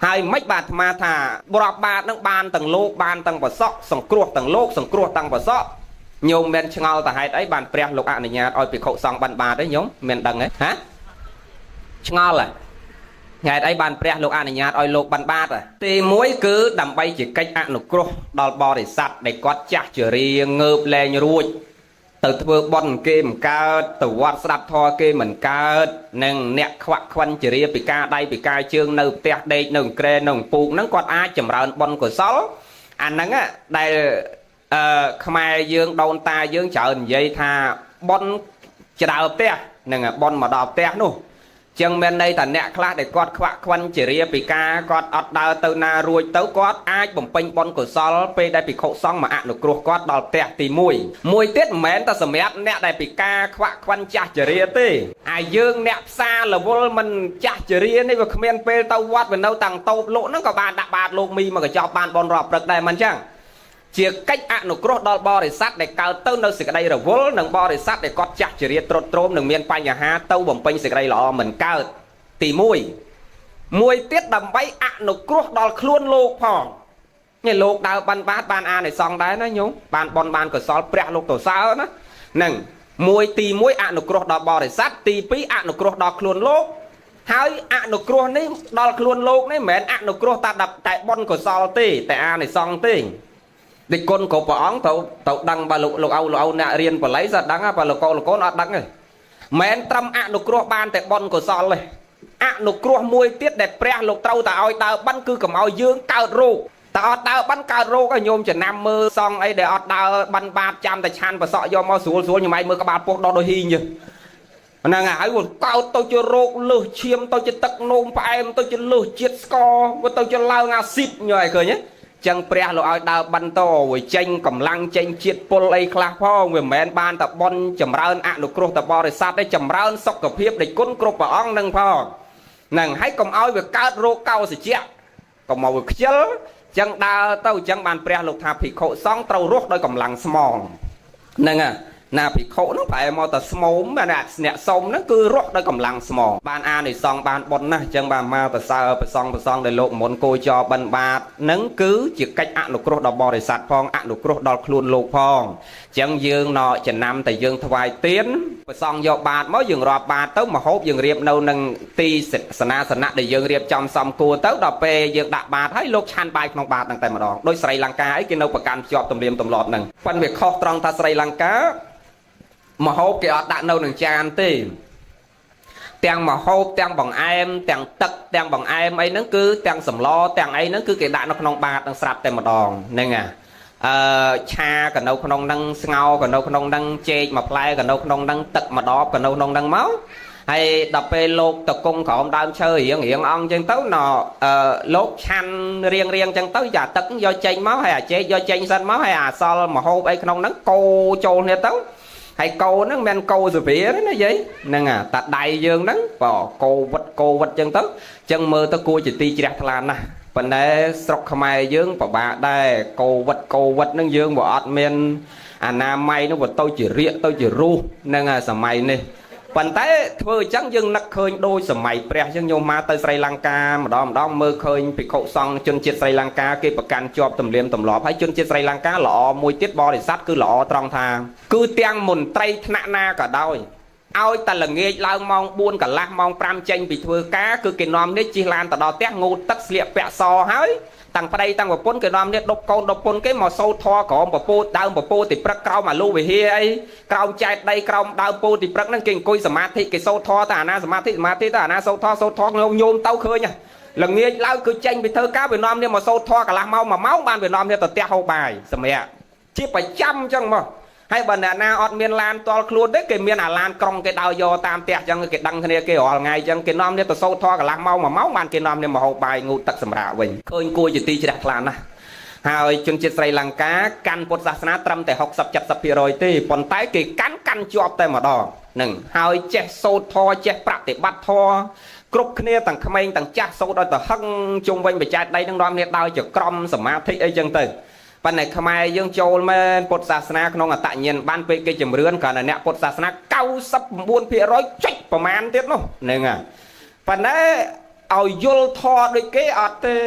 S1: ហើយមិនបាទអាត្មាថាបរាប់បាតនឹងបានទាំងលោកបានទាំងប្រសក់សង្គ្រោះទាំងលោកសង្គ្រោះទាំងប្រសក់ញោមមិនឆ្ងល់តែហេតុអីបានព្រះលោកអនុញ្ញាតឲ្យភិក្ខុសង្ឃបានបាតទេញោមមិនដឹងទេហាឆ្ងល់ហេតុអីបានព្រះលោកអនុញ្ញាតឲ្យលោកបានបាតទី1គឺដើម្បីជាកិច្ចអនុគ្រោះដល់បរិស័ទដែលគាត់ចាស់ជរាងើបលែងរួចទៅធ្វើបន់គេមិនកើតទៅវត្តស្ដាប់ធម៌គេមិនកើតនឹងអ្នកខ្វាក់ខ្វិនជរាពីការដៃពីការជើងនៅផ្ទះដេកនៅក្រែនៅពូកហ្នឹងគាត់អាចចម្រើនបន់កុសលអាហ្នឹងដែលខ្មែរយើងដូនតាយើងច្រើននិយាយថាបន់ចដើផ្ទះហ្នឹងបន់មកដល់ផ្ទះនោះចឹងមានន័យថាអ្នកខ្លះដែលគាត់ខ្វាក់ខ្វិនជរាពីការគាត់អត់ដើរទៅណារួចទៅគាត់អាចបំពេញបុណ្យកុសលពេលដែលភិក្ខុសង្ឃមកអនុគ្រោះគាត់ដល់ផ្ទះទី1មួយទៀតមិនមែនតែសម្រាប់អ្នកដែលពីការខ្វាក់ខ្វិនចាស់ជរាទេអាយើងអ្នកផ្សារលវលមិនចាស់ជរានេះវាគ្មានពេលទៅវត្តវានៅតាំងតូបលោកហ្នឹងក៏បានដាក់បាតលោកមីមកកញ្ចប់បានបុណ្យរាប់ព្រឹកដែរមិនចឹងជាកិច្ចអនុគ្រោះដល់បរិស័ទដែលកើតទៅនៅសេចក្តីរវល់និងបរិស័ទដែលគាត់ចាស់ជរាត្រុតត្រោមនឹងមានបញ្ហាទៅបំពេញសេចក្តីល្អមិនកើតទី1មួយទៀតដើម្បីអនុគ្រោះដល់ខ្លួនលោកផងនេះលោកដើរបានបាតបានអានិសង្ឃដែរណាញោមបានបនបានកុសលព្រះលោកទៅសើណាហ្នឹងមួយទី1អនុគ្រោះដល់បរិស័ទទី2អនុគ្រោះដល់ខ្លួនលោកហើយអនុគ្រោះនេះដល់ខ្លួនលោកនេះមិនមែនអនុគ្រោះតែបនកុសលទេតែអានិសង្ឃទេដូចគុណគ្រប់ព្រះអង្គទៅដឹងបើលោកអ៊ៅអ្នករៀនបល័យសដឹងបើលោកកូនអត់ដឹងទេមិនត្រឹមអនុគ្រោះបានតែបុណ្យកុសលទេ នុគ្រោះមួយទៀតដែលព្រះលោកត្រូវតែឲ្យដើរបិណ្ឌគឺកុំឲ្យយើងកើតរោគតើអត់ដើរបិណ្ឌកើតរោគឲ្យញោមចំណាំមើលសងអីដែលអត់ដើរបិណ្ឌបាបចាំតែឆាន់ប្រសក់យកមកស្រួលញ៉ាំឯងមើលក្បាលពោះដុតដូចហ៊ីងចឹងហ្នឹងហើយកើតទៅជារោគលឹះឈាមទៅជាទឹកនោមផ្អែមទៅជាលឹះជាតិស្ករទៅជាឡើងអាស៊ីតញ៉ៃឃើញទេចឹងព្រះលោកឲ្យដើរបិណ្ឌទៅឲ្យចេញកម្លាំងចេញជាតិពុលអីខ្លះផងវាមិនមែនបានតែបន់ចម្រើនអនុគ្រោះទៅបរិស័ទទេចម្រើនសុខភាពនៃគុណគ្រប់ព្រះអង្គនឹងផងហ្នឹងហើយកុំឲ្យវាកើតរោគកោសជ្ជៈកុំឲ្យវាខ្ជិលចឹងដើរទៅចឹងបានព្រះលោកថាភិក្ខុសង្ឃត្រូវរស់ដោយកម្លាំងស្មងហ្នឹងហើយណាភិក្ខុនោះប្រែមកតែស្មោមអ្នកសុំហ្នឹងគឺរស់ដោយកម្លាំងស្មងបានអានិសង្ឃបានបុណ្យណាស់ចឹងបានមកទៅសើប្រសងដែលលោកមុនគោចរបិណ្ឌបាតហ្នឹងគឺជាកិច្ចអនុគ្រោះដល់បរិស័ទផងអនុគ្រោះដល់ខ្លួនលោកផងចឹងយើងណចំណាំតែយើងថ្វាយទានប្រសងយកបាតមកយើងរាប់បាតទៅមហូបយើងរៀបនៅនឹងទីសនាសនៈដែលយើងរៀបចំសំគួរទៅដល់ពេលយើងដាក់បាតហើយលោកឆាន់បាយក្នុងបាតហ្នឹងតែម្ដងដោយស្រីលង្កាអីគេនៅប្រកាន់ភ្ជាប់ទំនៀមទម្លាប់ហ្នឹងប៉ុន្តែវាខុសត្រង់ថាស្រីលង្កាមហូបគេអត់ដាក់នៅនឹងចានទេទាំងមហូបទាំងបង្អែមទាំងទឹកទាំងបង្អែមអីហ្នឹងគឺទាំងសម្លទាំងអីហ្នឹងគឺគេដាក់នៅក្នុងបាតនឹងស្រាប់តែម្ដងហ្នឹងឆាក៏នៅក្នុងហ្នឹងស្ងោក៏នៅក្នុងហ្នឹងចេកមួយផ្លែក៏នៅក្នុងហ្នឹងទឹកម្ដបក៏នៅក្នុងហ្នឹងមកហើយដល់ពេលលោកតកុងក្រោមដើមឈើរៀងអង្គចឹងទៅលោកឆាន់រៀងចឹងទៅយ៉ាទឹកយកចេញមកហើយអាចេកយកចេញសិនមកហើយអាសល់មហូបអីក្នុងហ្នឹងកូរចូលគ្នាទៅហើយកោហ្នឹងមិនមែនកោសភាទេណាយាយហ្នឹងតាដៃយើងហ្នឹងបើកោវិតចឹងទៅចឹងមើលទៅគួរជាទីជ្រះថ្លាណាស់ប៉ុន្តែស្រុកខ្មែរយើងពិបាកដែរកោវិតហ្នឹងយើងបើអត់មានអនាម័យនោះវាទៅជារាកទៅជារូសហ្នឹងសម័យនេះប៉ុន្តែធ្វើអញ្ចឹងយើងនឹកឃើញដូចសម័យព្រះអញ្ចឹងញោមមកទៅស្រីលង្កាម្ដងមើលឃើញភិក្ខុសង្ឃជនជាតិស្រីលង្កាគេប្រកាន់ជាប់ទំនៀមទម្លាប់ហើយជនជាតិស្រីលង្កាល្អមួយទៀតបរិស័ទគឺល្អត្រង់ថាគឺទាំងមន្ត្រីថ្នាក់ណាក៏ដោយឲ្យតែល្ងាចឡើងម៉ោង4កន្លះម៉ោង5ចេញពីធ្វើការគឺគេនាំនេះជិះឡានទៅដល់ផ្ទះងូតទឹកស្លៀកពាក់សហើយតាំងប្តីតាំងប្រពន្ធគេនាំនេះដប់កូនដប់ពុនគេមកសូត្រធម៌ក្រោមពពោដើមពពោទីព្រឹកក្រោមអាលូវិហារអីក្រោមចែកដីក្រោមដើមពោទីព្រឹកហ្នឹងគេអង្គុយសមាធិគេសូត្រធម៌តែអាណាសមាធិតែអាណាសូត្រធម៌ញោមទៅឃើញល្ងាចឡើងគឺចេញពីធ្វើការវានាំនេះមកសូត្រធម៌កន្លះម៉ោង1ម៉ោងបានវានាំនេះទៅផ្ទះហូបបាយសម្រាប់ជាប្រចាំអញ្ចឹងមកហើយបើអ្នកណាអត់មានឡានតល់ខ្លួនទេគេមានអាឡានក្រុងគេដើរយកតាមផ្ទះអញ្ចឹងគេដឹងគ្នាគេរាល់ថ្ងៃអញ្ចឹងគេនាំនេះទៅសូត្រធម៌កន្លះម៉ោង1ម៉ោងបានគេនាំនេះមកហូបបាយងូតទឹកសម្រាប់វិញឃើញគួរជាទីជ្រះថ្លាណាស់ហើយជនជាតិស្រីលង្កាកាន់ពុទ្ធសាសនាត្រឹមតែ60-70%ទេប៉ុន្តែគេកាន់ជាប់តែម្ដងហ្នឹងហើយចេះសូត្រធម៌ចេះប្រតិបត្តិធម៌គ្រប់គ្នាទាំងក្មេងទាំងចាស់សូត្រឲ្យទៅហឹងជុំវិញបច្ច័យដីនឹងនាំគ្នាដើរជាក្រុមសមាធិអីចឹងទៅប៉ុន្តែខ្មែរយើងចូលមែនពុទ្ធសាសនាក្នុងអត្តញ្ញាណបានពេកគេជំរឿនគ្រាន់តែអ្នកពុទ្ធសាសនា99%ចុចប្រមាណទៀតនោះហ្នឹងហើយប៉ុន្តែឲ្យយល់ធម៌ដូចគេអត់ទេ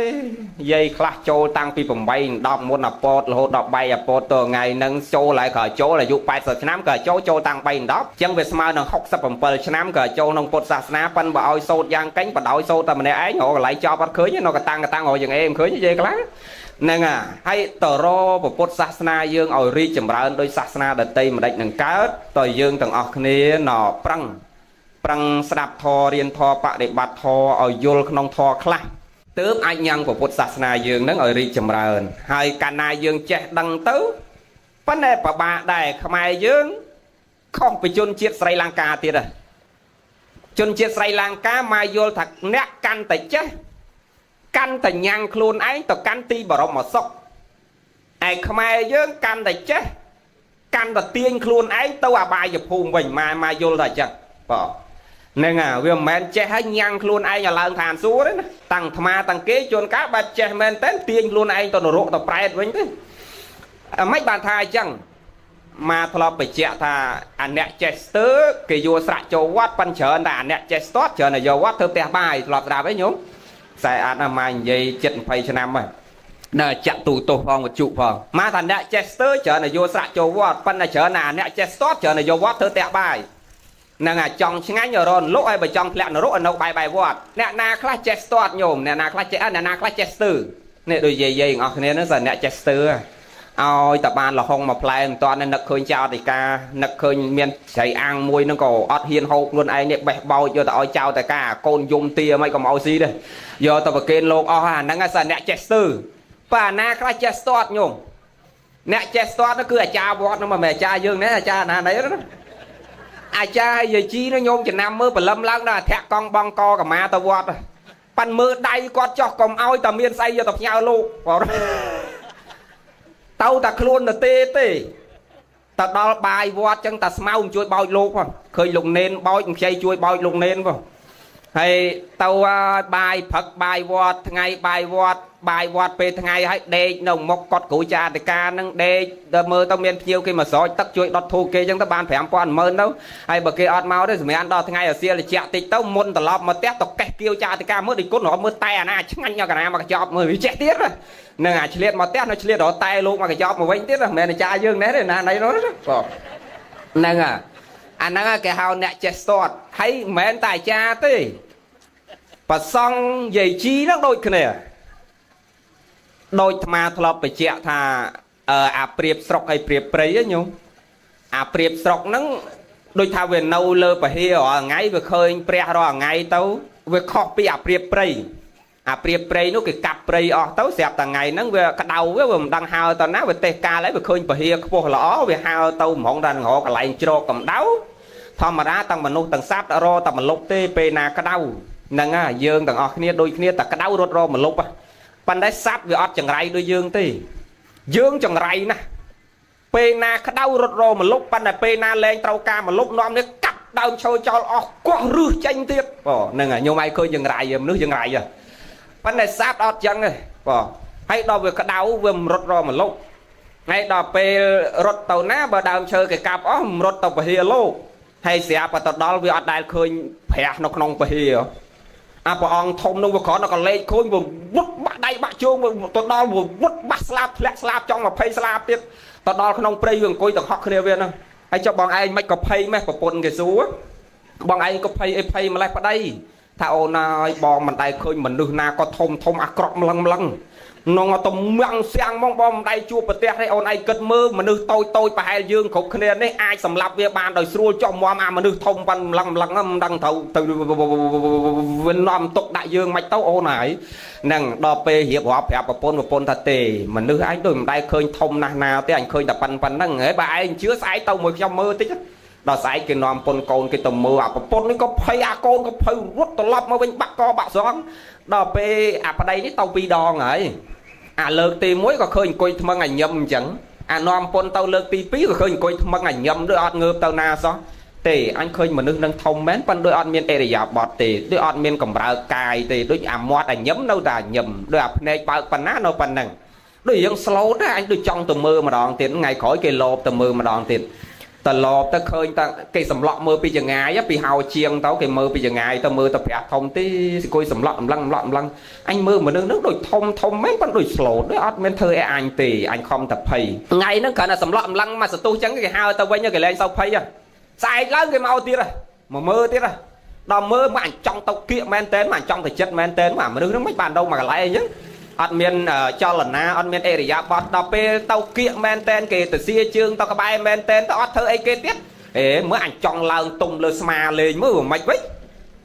S1: និយាយខ្លះចូលតាំងពី8 10មុនអពតរហូតដល់3អពតទៅថ្ងៃហ្នឹងចូលហើយក៏ចូលអាយុ80ឆ្នាំក៏ចូលតាំង3 10អញ្ចឹងវាស្មើនឹង67ឆ្នាំក៏ចូលក្នុងពុទ្ធសាសនាប៉ុន្តែបើឲ្យសូត្រយ៉ាងកេញបដោយសូត្រតែម្នាក់ឯងរកកន្លែងចប់អត់ឃើញនៅកតាំងរកយ៉ាងអេមិនឃើញនិយាយខ្លះហ្នឹងហើយតរពុទ្ធសាសនាយើងឲ្យរីកចម្រើនដោយសាសនាដទៃមិនដេចនឹងកើតតើយើងទាំងអស់គ្នាប្រឹងស្ដាប់ធម៌រៀនធម៌បដិបត្តិធម៌ឲ្យយល់ក្នុងធម៌ខ្លះទើបអាចញ៉ាំងពុទ្ធសាសនាយើងនឹងឲ្យរីកចម្រើនហើយកាលណាយើងចេះដឹងទៅប៉ុន្តែប្របាកដែរខ្មែរយើងខុសពីជនជាតិស្រីលង្កាទៀតជនជាតិស្រីលង្កាមកយល់ថាអ្នកកាន់តែចេះកាន់តែញ៉ាំងខ្លួនឯងទៅកាន់ទីបរមសុខឯខ្មែរយើងកាន់តែចេះកាន់តែទាញខ្លួនឯងទៅអបាយភូមិវិញមកយល់ថាអញ្ចឹងបងហ្នឹងវាមិនមែនចេះឲ្យញ៉ាំងខ្លួនឯងឲ្យឡើងឋានសួគ៌ទេណាតាំងអាត្មាតាំងគេជួនកាលបែបចេះមែនតែទាញខ្លួនឯងទៅនរកទៅប្រែតវិញទេមិនបានថាអញ្ចឹងមកធ្លាប់បញ្ជាក់ថាអាអ្នកចេះស្ទើគេយកស្រាក់ចូលវត្តប៉ិនច្រើនតែអាអ្នកចេះស្ទាត់ច្រើនតែយកវត្តធ្វើផ្ទះបាយធ្លាប់ស្ដាប់ទេញោមខ្សែអត់ណាមកនិយាយ7-20ឆ្នាំហើយនៅចាក់ទូទោសផងវត្ថុផងមកថាអ្នកចេះស្ទើច្រើនតែយកស្រាក់ចូលវត្តប៉ុន្តែច្រើនតែអាអ្នកចេះស្ទាត់ច្រើនតែយកវត្តធ្វើផ្ទះបាយនឹងអាចង់ឆ្ងាញ់រនលុកឲ្យបើចង់ធ្លាក់នរកឲ្យនៅបាយវត្តអ្នកណាខ្លះចេះស្ទាត់ញោមអ្នកណាខ្លះចេះអ្នកណាខ្លះចេះស្ទើនេះដូចយាយទាំងអស់គ្នាហ្នឹងសិនអ្នកចេះស្ទើ ឲ្យតបានលហុងមកផ្លែមិនតាន់នឹកឃើញចោតិកានឹកឃើញមានស្រីអាំងមួយហ្នឹងក៏អត់ហ៊ានហូបខ្លួនឯងនេះបេះបោចយកទៅឲ្យចោតិកាកូនយំទាមិនក៏មកឲ្យស៊ីដែរយកទៅប្រគេនលោកអស់អាហ្នឹងឯងអ្នកចេះស្ទើប៉ាណាខ្លះចេះស្ទាត់ញោមអ្នកចេះស្ទាត់នោះគឺអាចារ្យវត្តហ្នឹងមិនមែនអាចារ្យយើងណាអាចារ្យណាណីណាអាចារ្យយាយជីនោះញោមចំណាំមើលបលឹមឡើងដល់អាធាក់កង់បងកកម្មាទៅវត្តប៉ាន់មើលដៃគាត់ចោះកុំឲ្យតែមានស្អីយកទៅផ្ញើលោកទៅតែខ្លួនទៅទេទៅដល់បាយវត្តចឹងតែស្មៅជួយបោចលោកផងឃើញលោកនេនបោចខ្ចីជួយបោចលោកនេនផងហើយទៅបាយព្រឹកបាយវត្តថ្ងៃបាយវត្តពេលថ្ងៃឲ្យដេកនៅមុខកត់គ្រូចាតិកានឹងដេកដល់មើលទៅមានភ្ញៀវគេមកស្រោចទឹកជួយដុតធូបគេចឹងទៅបាន 5,000 10000ទៅហើយបើគេអត់មកទេសម្រាប់ដល់ថ្ងៃអាសៀលតិចតិចទៅមុនត្រឡប់មកផ្ទះទៅកេះគៀវចាតិកាមើលដូចគុណរហូតមើលតែអាណាឆ្ងាញ់យកកណាមកកញ្ចប់មើលវាចេះទៀតនឹងអាឆ្លៀតមកផ្ទះនៅឆ្លៀតរតែលោកមកកញ្ចប់មកវិញទៀតមិនមែនអាចារ្យយើងណែទេណាណៃនោះហ្នឹងអាហ្នឹងគេហៅអ្នកចេះស្ទាត់ហើយមិនមែនតែអាចារ្យទេប្រសង់យាយជីហ្នឹងដូចគ្នាដូចអាត្មាធ្លាប់បញ្ជាក់ថាអាព្រៀបស្រុកហើយព្រៀបព្រៃញោមអាព្រៀបស្រុកហ្នឹងដូចថាវានៅលើពហិរាល់ថ្ងៃវាឃើញព្រះរាល់ថ្ងៃទៅវាខុសពីអាព្រៀបព្រៃអាព្រៀបព្រៃនោះគេកាប់ព្រៃអស់ទៅស្រាប់តែថ្ងៃហ្នឹងវាក្តៅវាមិនដឹងហើទៅណាវាទេសកាលហើយវាឃើញពហិរខ្ពស់ល្អវាហើទៅហ្មងដល់ងរកន្លែងជ្រកកម្ដៅធម្មតាទាំងមនុស្សទាំងសត្វរតែម្លប់ទេពេលណាក្តៅហ្នឹងហើយយើងទាំងអស់គ្នាដូចគ្នាតែក្តៅរត់រកម្លប់ប៉ុន្តែសត្វវាអត់ចង្រៃដូចយើងទេយើងចង្រៃណាស់ពេលណាក្តៅរត់រម្លប់ប៉ុន្តែពេលណាលែងត្រូវការម្លប់នាំនេះកាប់ដើមឈើចោលអស់កោះរឹសចេញទៀតហ្នឹងហើយញោមឯងឃើញចង្រៃមនុស្សចង្រៃប៉ុន្តែសត្វអត់ចឹងទេហើយដល់វាក្តៅវាមិនរត់រម្លប់ហើយដល់ពេលរត់ទៅណាបើដើមឈើគេកាប់អស់មិនរត់ទៅពហិរលោកហើយស្រាប់ទៅដល់វាអត់ដែលឃើញព្រះនៅក្នុងពហិរអាព្រះអង្គធំនោះវាគ្រាន់តែកលេចឃើញវាវុតបាក់ដៃបាក់ជើងទៅដល់វាវុតបាក់ស្លាប់ធ្លាក់ស្លាប់ចង់20ស្លាប់ទៀតទៅដល់ក្នុងព្រៃវាអង្គុយទៅហក់គ្នាវាហ្នឹងហើយចុះបងឯងមិនក៏ភ័យម៉េះប្រពន្ធគេសួរបងឯងក៏ភ័យអីភ័យម្លេះប្តីថាអូនអើយបងមិនដែលឃើញមនុស្សណាក៏ធំអាក្រក់ម្លឹងនងទៅមាំងស្ាំងមកបងមិនដែលជួបប្រទះទេអូនឯងគិតមើលមនុស្សតូចប្រហែលយើងគ្រប់គ្នានេះអាចសម្លាប់វាបានដោយស្រួលចុះមាំអាមនុស្សធំប៉ុនម្លឹងមិនដឹងទៅវានាំទុកដាក់យើងមិនទៅអូនហើយហ្នឹងដល់ពេលរៀបរាប់ប្រាប់ប្រពន្ធថាទេមនុស្សឯងដូចមិនដែលឃើញធំណាស់ណាទេអញឃើញតែប៉ុណ្្នឹងហើយបើឯងជឿស្អែកទៅមួយខ្ញុំមើលតិចដល់ស្អែកគេនាំពុនកូនគេទៅមើលអាប្រពន្ធនេះក៏ភ័យអាកូនក៏ភ័យរត់ត្រឡប់មកវិញបាក់កបាក់ស្រង់ដល់ពេលអាប្តីនេះទៅ2ដងហើយអាលើកទី1ក៏ឃើញអង្គុយថ្មឹងអាញឹមអញ្ចឹងអានាំពុនទៅលើកទី2ក៏ឃើញអង្គុយថ្មឹងអាញឹមដូចអត់ងើបទៅណាសោះទេអញឃើញមនុស្សនឹងធំមែនប៉ុន្តែដូចអត់មានអេរិយាបថទេដូចអត់មានកម្រើកកាយទេដូចអាមាត់អាញឹមនៅតែអាញឹមដូចអាភ្នែកបើកប៉ុណ្ណានៅប៉ុណ្ណឹងដូចយើងស្លូតដែរអញដូចចង់ទៅមើលម្ដងទៀតថ្ងៃក្រោយគេលោបទៅមើលម្ដងទៀតតឡប់ទៅឃើញតែគេសម្លក់មើលពីចងាយពីហៅជាងទៅគេមើលពីចងាយទៅមើលទៅព្រះធំទីអង្គុយសម្លក់ម្លឹងអញមើលមនុស្សនឹងដូចធំមែនប៉ុន្តែដូចស្លូតដូចអត់មានធ្វើអីអញទេអញខំតែភ័យថ្ងៃហ្នឹងគ្រាន់តែសម្លក់ម្លឹងមកសន្ទុះចឹងគេហៅទៅវិញគេលែងសោកភ័យស្អែកឡើងគេមកទៀតមកមើលទៀតដល់មើលមកអញចង់ទៅគៀកមែនតើមកអញចង់ទៅចិត្តមែនតើមកមនុស្សហ្នឹងមិនបានđâuមកកន្លែងអញ្ចឹងអត់មានចលនាអត់មានអេរិយាបថដល់ពេលទៅគៀកមែនតែនគេទៅសៀជើងទៅក្បែរមែនតែនទៅអត់ធ្វើអីគេទៀតមើលអញចង់ឡើងទុំលើស្មាលេងមើលមិនវិញ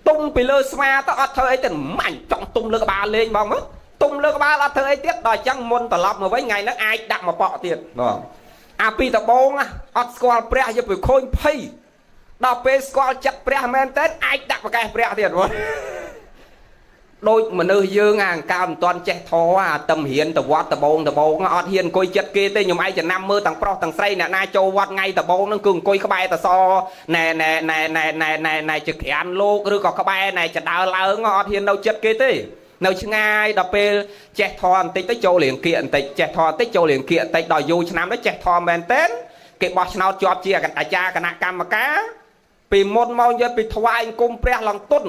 S1: ទុំពីលើស្មាទៅអត់ធ្វើអីទេអញចង់ទុំលើក្បាលលេងបងមើលទុំលើក្បាលអត់ធ្វើអីទៀតដល់អញ្ចឹងមុនត្រឡប់មកវិញថ្ងៃហ្នឹងអាចដាក់មកប៉ក់ទៀតបងអាពីដបងអត់ស្គាល់ព្រះយកទៅខូនភ័យដល់ពេលស្គាល់ចិត្តព្រះមែនតែនអាចដាក់ប្រកែកព្រះទៀតបងដូចមនុស្សយើងអាអង្កើមិនទាន់ចេះធរអាតឹមរៀនទៅវត្តដបងអត់ហ៊ានអង្គុយចិត្តគេទេខ្ញុំឯងចំណាំមើលទាំងប្រុសទាំងស្រីអ្នកណាចូលវត្តថ្ងៃដបងហ្នឹងគឺអង្គុយក្បែរតសណែជាក្រានលោកឬក៏ក្បែរណែចដើឡើងអត់ហ៊ាននៅចិត្តគេទេនៅឆ្ងាយដល់ពេលចេះធរបន្តិចទៅចូលរៀងគៀកបន្តិចចេះធរបន្តិចចូលរៀងគៀកបន្តិចដល់យូរឆ្នាំទៅចេះធរមែនទេគេបោះឆ្នោតជាប់ជាអាចារ្យគណៈកម្មការពីមុនមកយកពីថ្វាយអង្គមព្រះឡងទុន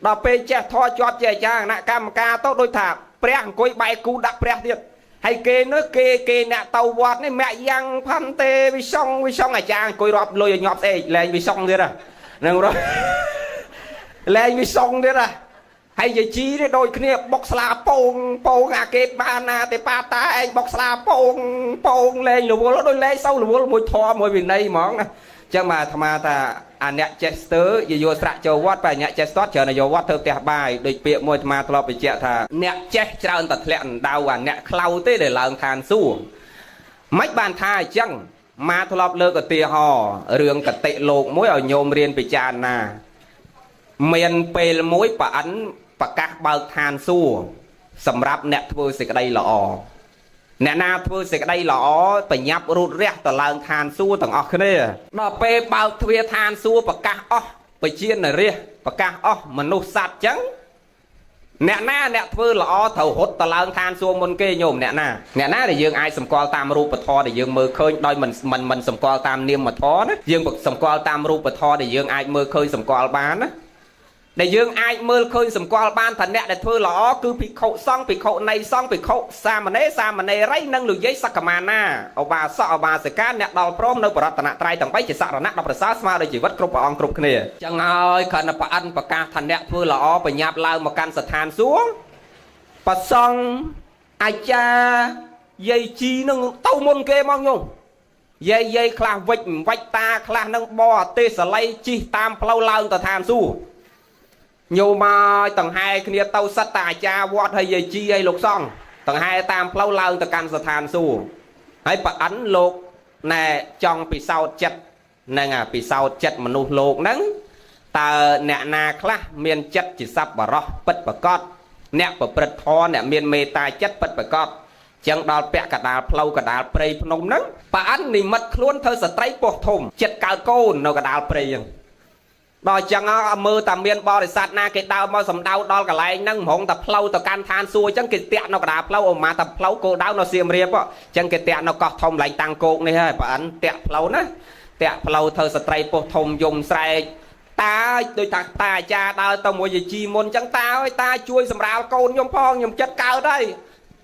S1: ដល់ពេលចេះធေါ်ជាប់ជាអាចារ្យគណៈកម្មការទៅដូចថាព្រះអង្គុយបែកគូដាក់ព្រះទៀតហើយគេនោះគេអ្នកទៅវត្តនេះមាក់យ៉ាងផាន់ទេវិសងអាចារ្យអង្គុយរាប់លុយឲ្យញាប់ស្អេកលែងវិសងទៀតហ្នឹងរត់លែងវិសងទៀត hay giờ chi đấy đôi kia bọc xà pong à kê ba na te pa ta anh bọc xà pong lên lùa nó đôi lên sau lùa mùi thò mùi biển đây món nè chẳng mà tham ta anh nhẹ Chester giờ vô sạ châu vót phải nhẹ Chester chờ này vô vót thơ tè bài đôi bịa mùi tham ta lo bị chẹt thà nhẹ chết trao tật lẹn đau à nhẹ khâu tới để làm than su mấy bàn thai chăng mà thọ lọp lơ cái tia hò rương cái tệ lột mối ở nhôm riêng bị tràn nà miền pê mối bà ánh bà các bờ than su sầm rạp nẹt thưa sẽ cái đây lọ nẹt na thưa sẽ cái đây lọ phải nhập rụt rét tờ lợn than su tầng óc này đó pê bờ thưa than su bà các óc phải chiên này riêng bà các óc mà nô sạt trắng nẹt na nẹt thưa lọ thầu hốt tờ lợn than su môn kê nhôm nẹt na để dương ai sầm qua tam rụp bờ thò để dương mơ khơi đôi mình sầm qua tam niêm mà thò đó dương bực sầm qua tam rụp bờ thò để dương ai mơ khơi sầm qua bán á để dương ai mơ khơi sầm qua ban thần nẹt để thưa lọ cứ bị khâu xong bị khâu này xong bị khâu sa mà nê rấy nâng lưỡi giấy sắc mà na ở bà sọ bà sẽ cá nẹt đào prom nơi bờ tận trai tầng bấy chỉ sạ nẹt đào prasas mà để chỉ vất cướp ông cướp kia chẳng ơi khẩn là bà ăn bà ca thần nẹt thưa lọ bà nháp lao một căn sạt than xuống bà xong ai cha dây chi nâng tàu môn kê mong nhung dây khla vạch ta khla nâng bò tê sờ lay chi tam plau lao tờ than su nhiều mà tầng 2 kia tàu sắt tà cha vót hay dây chi hay lục xong tầng 2 tam plau lao tờ can sờ than su hay bà ấn lục nè trong bị sao chật nè à bị sao chật mà nụ lục nắng tờ nè na khla miền chật chỉ sắp bà rọ bật bà cọt nè bà bật thò nè miền mê ta chất bật bà cọt chẳng đào bẹ cả đào plau cả đào prey phnom nắng bà ăn thì mất luôn thơ sợi trai bột thùng chết cao côn nó cả đào prey đòi chẳng mơ tầm miền bò để sạt na cái đào mau sầm đào đo cả lại nâng hổng tập plau tập can than xuôi chẳng cái tẹt nó cả đào plau mà tập plau cô đào nó xiêm riệp á chẳng cái tẹt nó cọt thùng lại tăng cột này ha bà ăn tẹt plau nè tẹt plau thơ sợi trai bột thùng dùng sai ta đôi ta cha đào tao mua gì chi môn chẳng ta chui sầm rào côn nhom phong nhom chất cao đây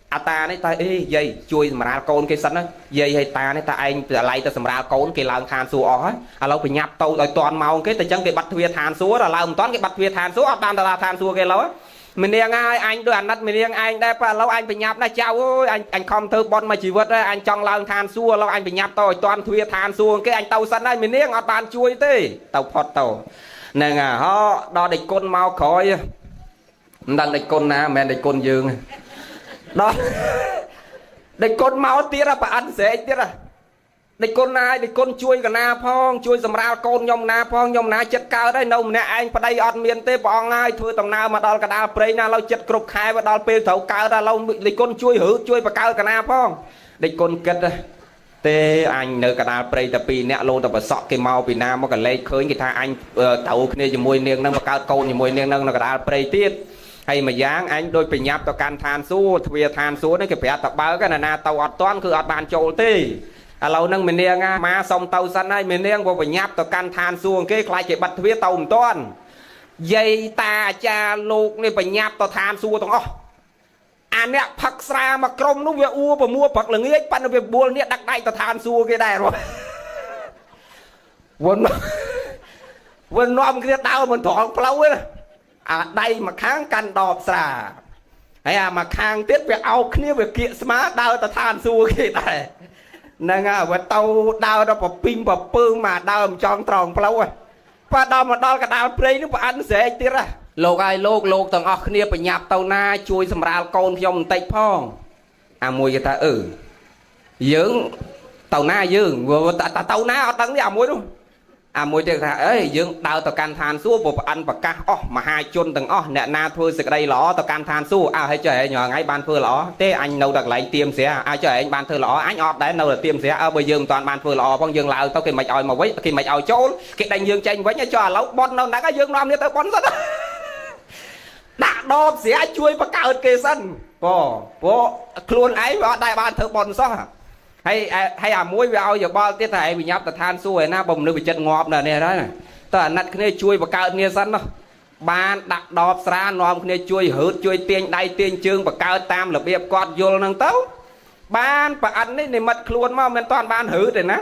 S1: à ta này ta ê dây chui sầm rào côn cái sân á dây hay ta này ta anh lại ta sầm rào côn cái làng than xua ó à lâu phải nhập tàu đòi toàn màu cái ta chẳng cái bắt thuê than xua là làm toán cái bắt thuê than xua ban ta than xua cái lâu á mình điên ai anh đôi anh nát mình điên anh đây pa lâu anh phải nhập này chào ơi anh không thơ bon mà chỉ vượt đây anh trong làng than xua lâu anh phải nhập tàu toàn thuê than xua cái anh tàu sân đây mình điên ở bàn chui tê tàu phật tàu nè à họ đo địch côn mau khỏi đang địch côn na mẹ địch côn dương đó địch côn mau tiết ra bà ăn dễ tiết ra địch côn na địch côn chui cả na phong chui sầm rau côn nhom na phong nhom na chất cao đấy nông nè anh vào đây ăn miên tê bong ai thưa tầm nào mà đo cả đào prey na lâu chất cục khai và đo pê thấu cao ra lâu địch côn chui hử chui và cao cả na phong địch côn kết tê anh nơi cả đào prey tập pi nè lô tập sọ cái mau pi na mà cả lấy khơi cái tha anh tàu kia cho môi niềng nâng mà cao côn cho môi niềng nâng là cả đào prey tiết hay mà dáng anh đôi bị nhập tàu can than xua thuê than xua đấy cái bẻ tập bao cái này na tàu ọt toán cứ ọt bàn trộn tê à lâu nâng mình niềng mà xong tàu sân này mình niềng vô phải nhập tàu can than xua cái lại chỉ bắt thuê tàu toán dây ta cha lục này phải nhập tàu than xua tàu anh nè phật ra mà công nó việc u và mua phật là nghe pan việc buôn nè đặt đây tàu than xua cái này rồi vân nom cái đau mình thọ lâu ấy à đây mà kháng căn đọp xà hay à mà kháng tiết việc ao kia việc kia smart đau ta than xua cái này nè à và tàu đau đó bọc pin bọc pương mà đau trong tròn lâu rồi và đau mà đau cả đau play nó ăn dễ tiết ra lục ai lục tầng ọc kia phải nhập tàu na chui sầm rào côn dòng tây phong à mùi người ta dưỡng tàu na dưỡng vừa tàu na ở tầng đi à mùi đúng à mùi tiệc thà ấy dương đào tàu can than xua bộ ăn bạc ca mà hai chôn từng nè na thôi sự đây lỏ tàu can than xua à hay trời nhỏ ngay ban phơi lỏ thế anh nấu đặc lại tiêm xé ai trời anh ban phơi lỏ anh ọt đấy nấu là tiêm xé ở bây dương toàn ban phơi lỏ phong dương là tao cái mạch ỏi mà với cái mạch ỏi chỗ cái đánh dương tranh với nhá cho lấu bon đâu đã cái dương nom như tao bon rất đã đom xé chui bạc cao kê sân bò luôn ấy vào đại ban thợ bon sao hay à muối vào giờ bao tiết thầy bị nhập tờ than xuôi na bồng nó bị chật ngọp nè nè đó này tờ nát cái này chui và cao nia sẵn đó ban đặt đọp ra nòm cái này chui hớt chui tiền đây tiền chương và cao tam là biệp quạt vô năng tấu ban và ăn đấy này mật luôn mà mình toàn ban hớt rồi nè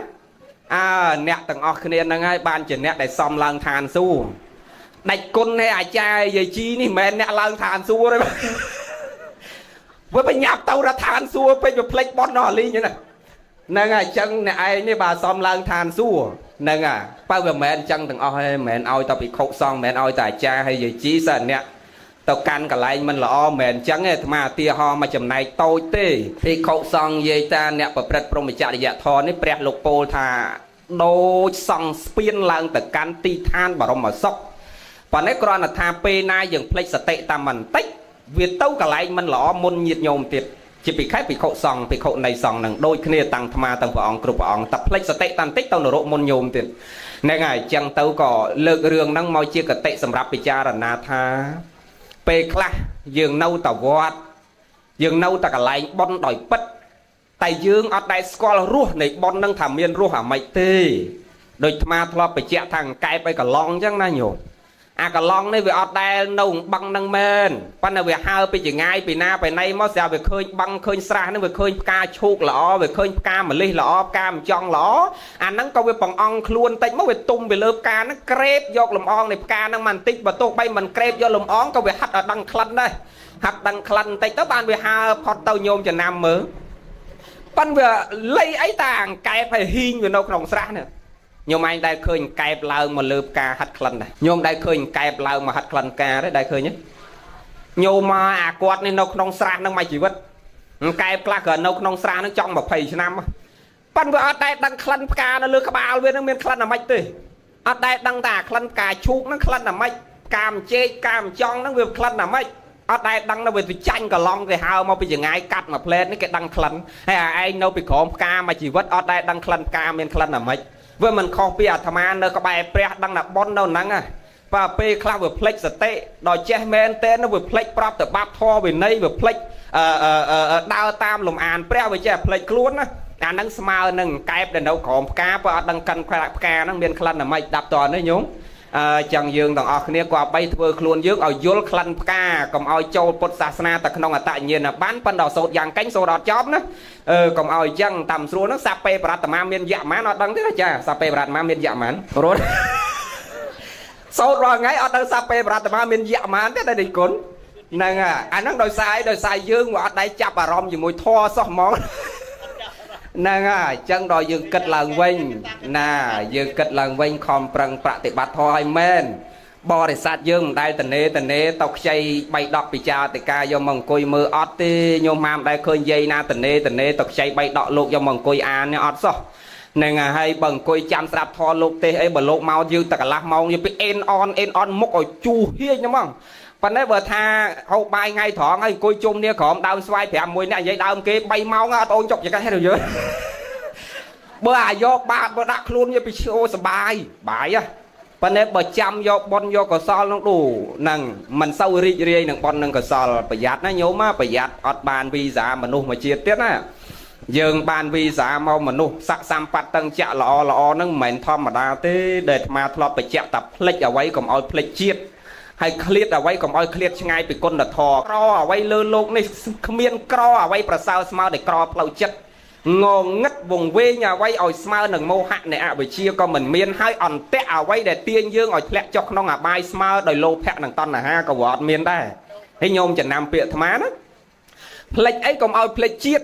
S1: à nẹt tầng ọc cái này là ngay ban chỉ nẹt để xong lần than xuôi đạch côn hay cha về chi ní mẹ nè lăng thàn xua đấy với bây nhập tàu ra thàn xua bây giờ plek bón nó ly như này nâng chân nè ai nè bà xóm lăng thàn xua nâng bao giờ mẹ chân thằng oi mẹ oi tao bị khổ xong mẹ oi tại cha hay về chi sần nè tao căn cả lại mình là o mền trắng ấy mà tia ho mà chầm này tôi tê thì khẩu xong về ta nè bật bật prom chả để dạ thò nếp bẹt lục pol thà đôi xong spin lăng từ căn ti than bảo mà sốc và nếu còn là thà p nai dừng play state ta mình tích việc tao cả lại mình là o môn nhiệt nhôm tiệt chỉ bị khách bị khẩu xong bị khẩu này xong nằng đôi kia tăng tham tăng vào group on tập play state tan tích tao nổ độ môn nhôm tiệt này ngày chẳng tao có lực đường năng môi chia cả tệ sầm rạp bị cha là na tha pe khla dương nâu tàu vót dương nâu ta cả lại bon đòi bất tại dương ở đây school ruột này bon nâng thảm miên ruột hả mày tê đôi mà thọ bị chẹt thằng càiไปcả long chẳng na nhiều cả long này về ở đây nâu băng nâng men pan này về haiไปchỉ ngayไปnaไปnay mót sao về khơi băng khơi xa nó về khơi ca chuột lỏ về khơi ca mà ly lỏ ca mà chong lỏ nắng câu về bằng ong luôn tây mót về tung về lớp ca nó krep do lồng ong này ca nó màn tích và tô bay mình krep do lồng ong câu về hắt ở đằng khăn đây hắt đằng khăn tây tới ban về hai phật tàu nhôm cho nam mới pan về lấy ấy tàng cài phải hin về nâu đồng xa nữa nhôm anh đây khơi kẹp lao mà lợp ca hắt khăn này nhôm đây khơi kẹp lao mà hắt khăn ca đấy đây khơi nhé nhôm mà quạt nên nâu nông sra nó mày chỉ vật kẹp là gần nâu nông sra nó trong một phẩy năm pan vừa ở đây đăng khăn ca nó lừa các bao bên nó miền khăn là mày tê ở đây đăng tà khăn cà chuột nó khăn là mày cam chê cam chong nó việc khăn là mày ở đây đăng nó về từ tranh cả long thì hao mà bây giờ ngay cắt mà lên cái đăng khăn hay là ai nâu bị khom ca mà chỉ vật ở đây đăng khăn ca miền khăn là mày với mình không biết tham ăn nó có bài pre đang là bon đâu nắng và pe club vừa play state đòi che men tên nó vừa play prop từ bắp thò về nay vừa play đào tam lồng an pre về che play luôn á nắng smile nâng kẹp để nấu cơm cá và đang cân cá nó miền khăn là mày đạp toàn đấy nhúng chẳng dương tầng ở kia qua bay vừa luôn dương ở vô khăn cá còn ao châu Phật Sa tại không là tại nhiên là bán phân đào sốt vàng cánh sốt đọt chóp nữa còn ao chẳng tầm xuống nó sạp pe bạt mà miền dạ má nó đăng thế là cha sạp pe bạt mà miền dạ mán rồi sốt rồi ngay ở đây sạp pe bạt mà miền dạ mán thế đây định cún nè anh nó đòi sai dương và ở đây chắp à rom gì mùi thoa sót món nè chân đòi dương kịch lần vinh nè dương kịch lần vinh không prang prạ tiệt bát thôi men bò để sát dương đây tần nê tộc chay bay đọt bị cha tiệt ca do mong coi mưa ót tê nhôm ham đây khơi dây na tần nê tộc chay bay đọt lục do mong coi an nè ót so nè hay bằng coi chăm sạp thò lục tê ấy bờ lục mau dương tạc lá mau như bị en on mốc ở chu hiên nhá mong phần đấy vừa tha hậu bay ngay thọ ngay coi chung nè khom đau xoay thèm mùi nè vậy đau kia bay mau ngã ôn chọc gì cái hết rồi bữa do ba bữa đặt luôn như bị ô sờ bài phần đấy bữa chăm do bon do cỏ sol nó đủ nằng mình sau ri nằng bon nằng cỏ sol phải giặt nó nhố má phải giặt ọt bàn vi giá mà nu mà chia tiết á dương bàn vi giá mau mà nu sắc sam pat tăng chạ lọ nằng mền thom mà đa thế để mà thọ phải chạ tập plek ở vậy còn oi plek chiết hay clear ở vậy còn oi clear ngay bị con đợt thò cro ở vậy lơ lộn này miên cro ở vậy pra sao smart để cro plau chất ngon ngất vùng quê nhà quay ỏi smart nằng mô hạn này buổi chia con mình miên hai ẩn té ở quay để tiên dương ỏi lẹ cho nó ngà bài smart đời lô phẹt nằng ton là ha cầu vọt miên đây thế nhôm chẳng nam piệt tham á đó plek ấy còn ỏi plek chiết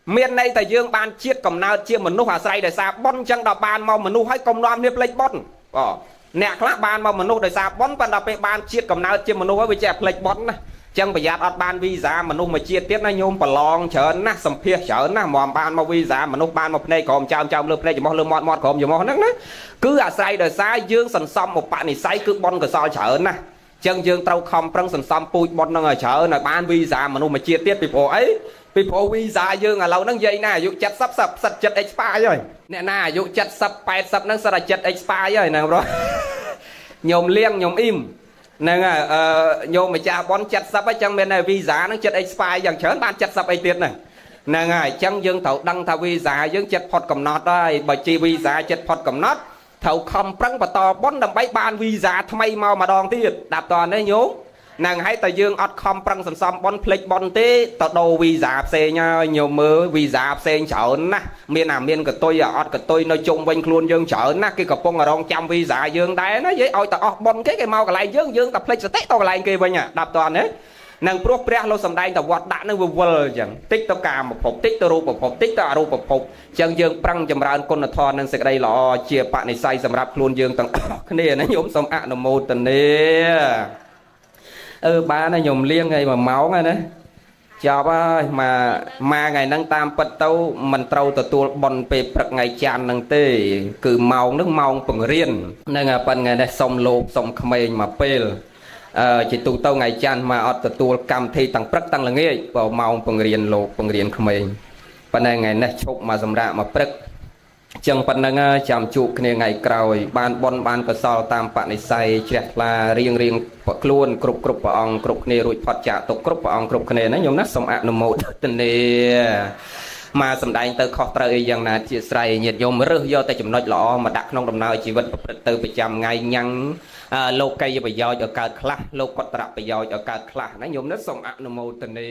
S1: miền này tại dương ban chiết cầm nào chia mình nô hòa say để xa bon chân đào ban mau mình nô hay công đoan nếp plek bon nè khác ban mau mình nô để xa bon ban đào ban chiết cầm nào chia mình nô với chè plek bon này chân bây giờ ở ban visa mà nô mà chia tiết nó nhôm bờ lon chởn na sầm phia chởn na mòn ban mau visa mà nô ban một này còn chào lượp này chỉ mò lượp mọt còn chỉ mò nấc nấc cứ say để xa dương sần xăm một bạn này say cứ bon cái so chởn na chân dương trâu không prăng sần xăm pui bon nó chởn là ban visa mà nô mà chia tiết bị phổ ấy bị phổ visa dương là lâu nâng dây nè dụ chặt sắp sạch chặt expire rồi nè nè dụ chặt sắp bài sắp nâng sạch chặt expire rồi nè rồi nhôm liêng nhôm im nè nhôm mà cha bón chặt sắp ở trong bên này visa nó chặt expire dần chớn ban chặt sắp ấy tiết này nè chân dương thầu đăng thầu visa dương chặt phật cầm nọt đây bởi chi visa chặt phật cầm nọt thầu không prăng và to bón đầm bấy ban visa thay mau mà đòn tiết đạp toàn đấy nhố nàng hãy ta dương ọt khom prăng sầm sầm bón plek bón tê ta đồ vì giả xe nhau nhiều mơ vì giả xe chở na miền nào miền cái tôi ọt cái tôi nói chung bên luôn dương chở na cái cặp bông ở rong trăm vì giả dương đá nó vậy ôi ta ọt bón cái mau cái lại dương dương ta plek sẽ tết tao cái lại kia bên nhà đạp toàn đấy nàng pro pre lo sầm đai ta vọt đã nó vừa chẳng tích tao cà một hộp tích tao ru một hộp tích tao ru một hộp chẳng dương prăng chầm ra con là thon nên sẽ đây lọ chia bạn này say sầm rạp luôn dương tầng cái này nó nhổm sầm ạ nó một tầng này ba nó nhổm liêng ngày mà máu ngay đấy chào ba mà ngày nâng tam bật tàu mình trâu từ tua bòn về bật ngày chàn nâng tê cứ màu nước màu bằng riêng nên là phần ngày này sông lục sông khmer mà pel chỉ tụ tàu ngày chàn mà ở từ tua cầm thi tăng bật tăng là nghe vào màu bằng riêng lục bằng riêng khmer phần này ngày này chụp mà dầm ra mà bật chẳng phần năng chạm chụp cái ngày cày ban bon ban cơ sở tam bạn này say chết là riêng riêng luôn cục cục vào ông cục này rồi phật trả tục cục vào ông cục này nó nhôm nát sông ạ nó một tình này mà sầm đại từ khó trời rằng là chia sẻ nhiệt nhôm rơi do tay chùm nói lọ mà đặt trong đồng nào chỉ vật từ bị chạm ngày nhăn lô cây bây giờ ở cả class lô quạt trap bây giờ ở cả class nó nhôm nát sông ạ nó một tình này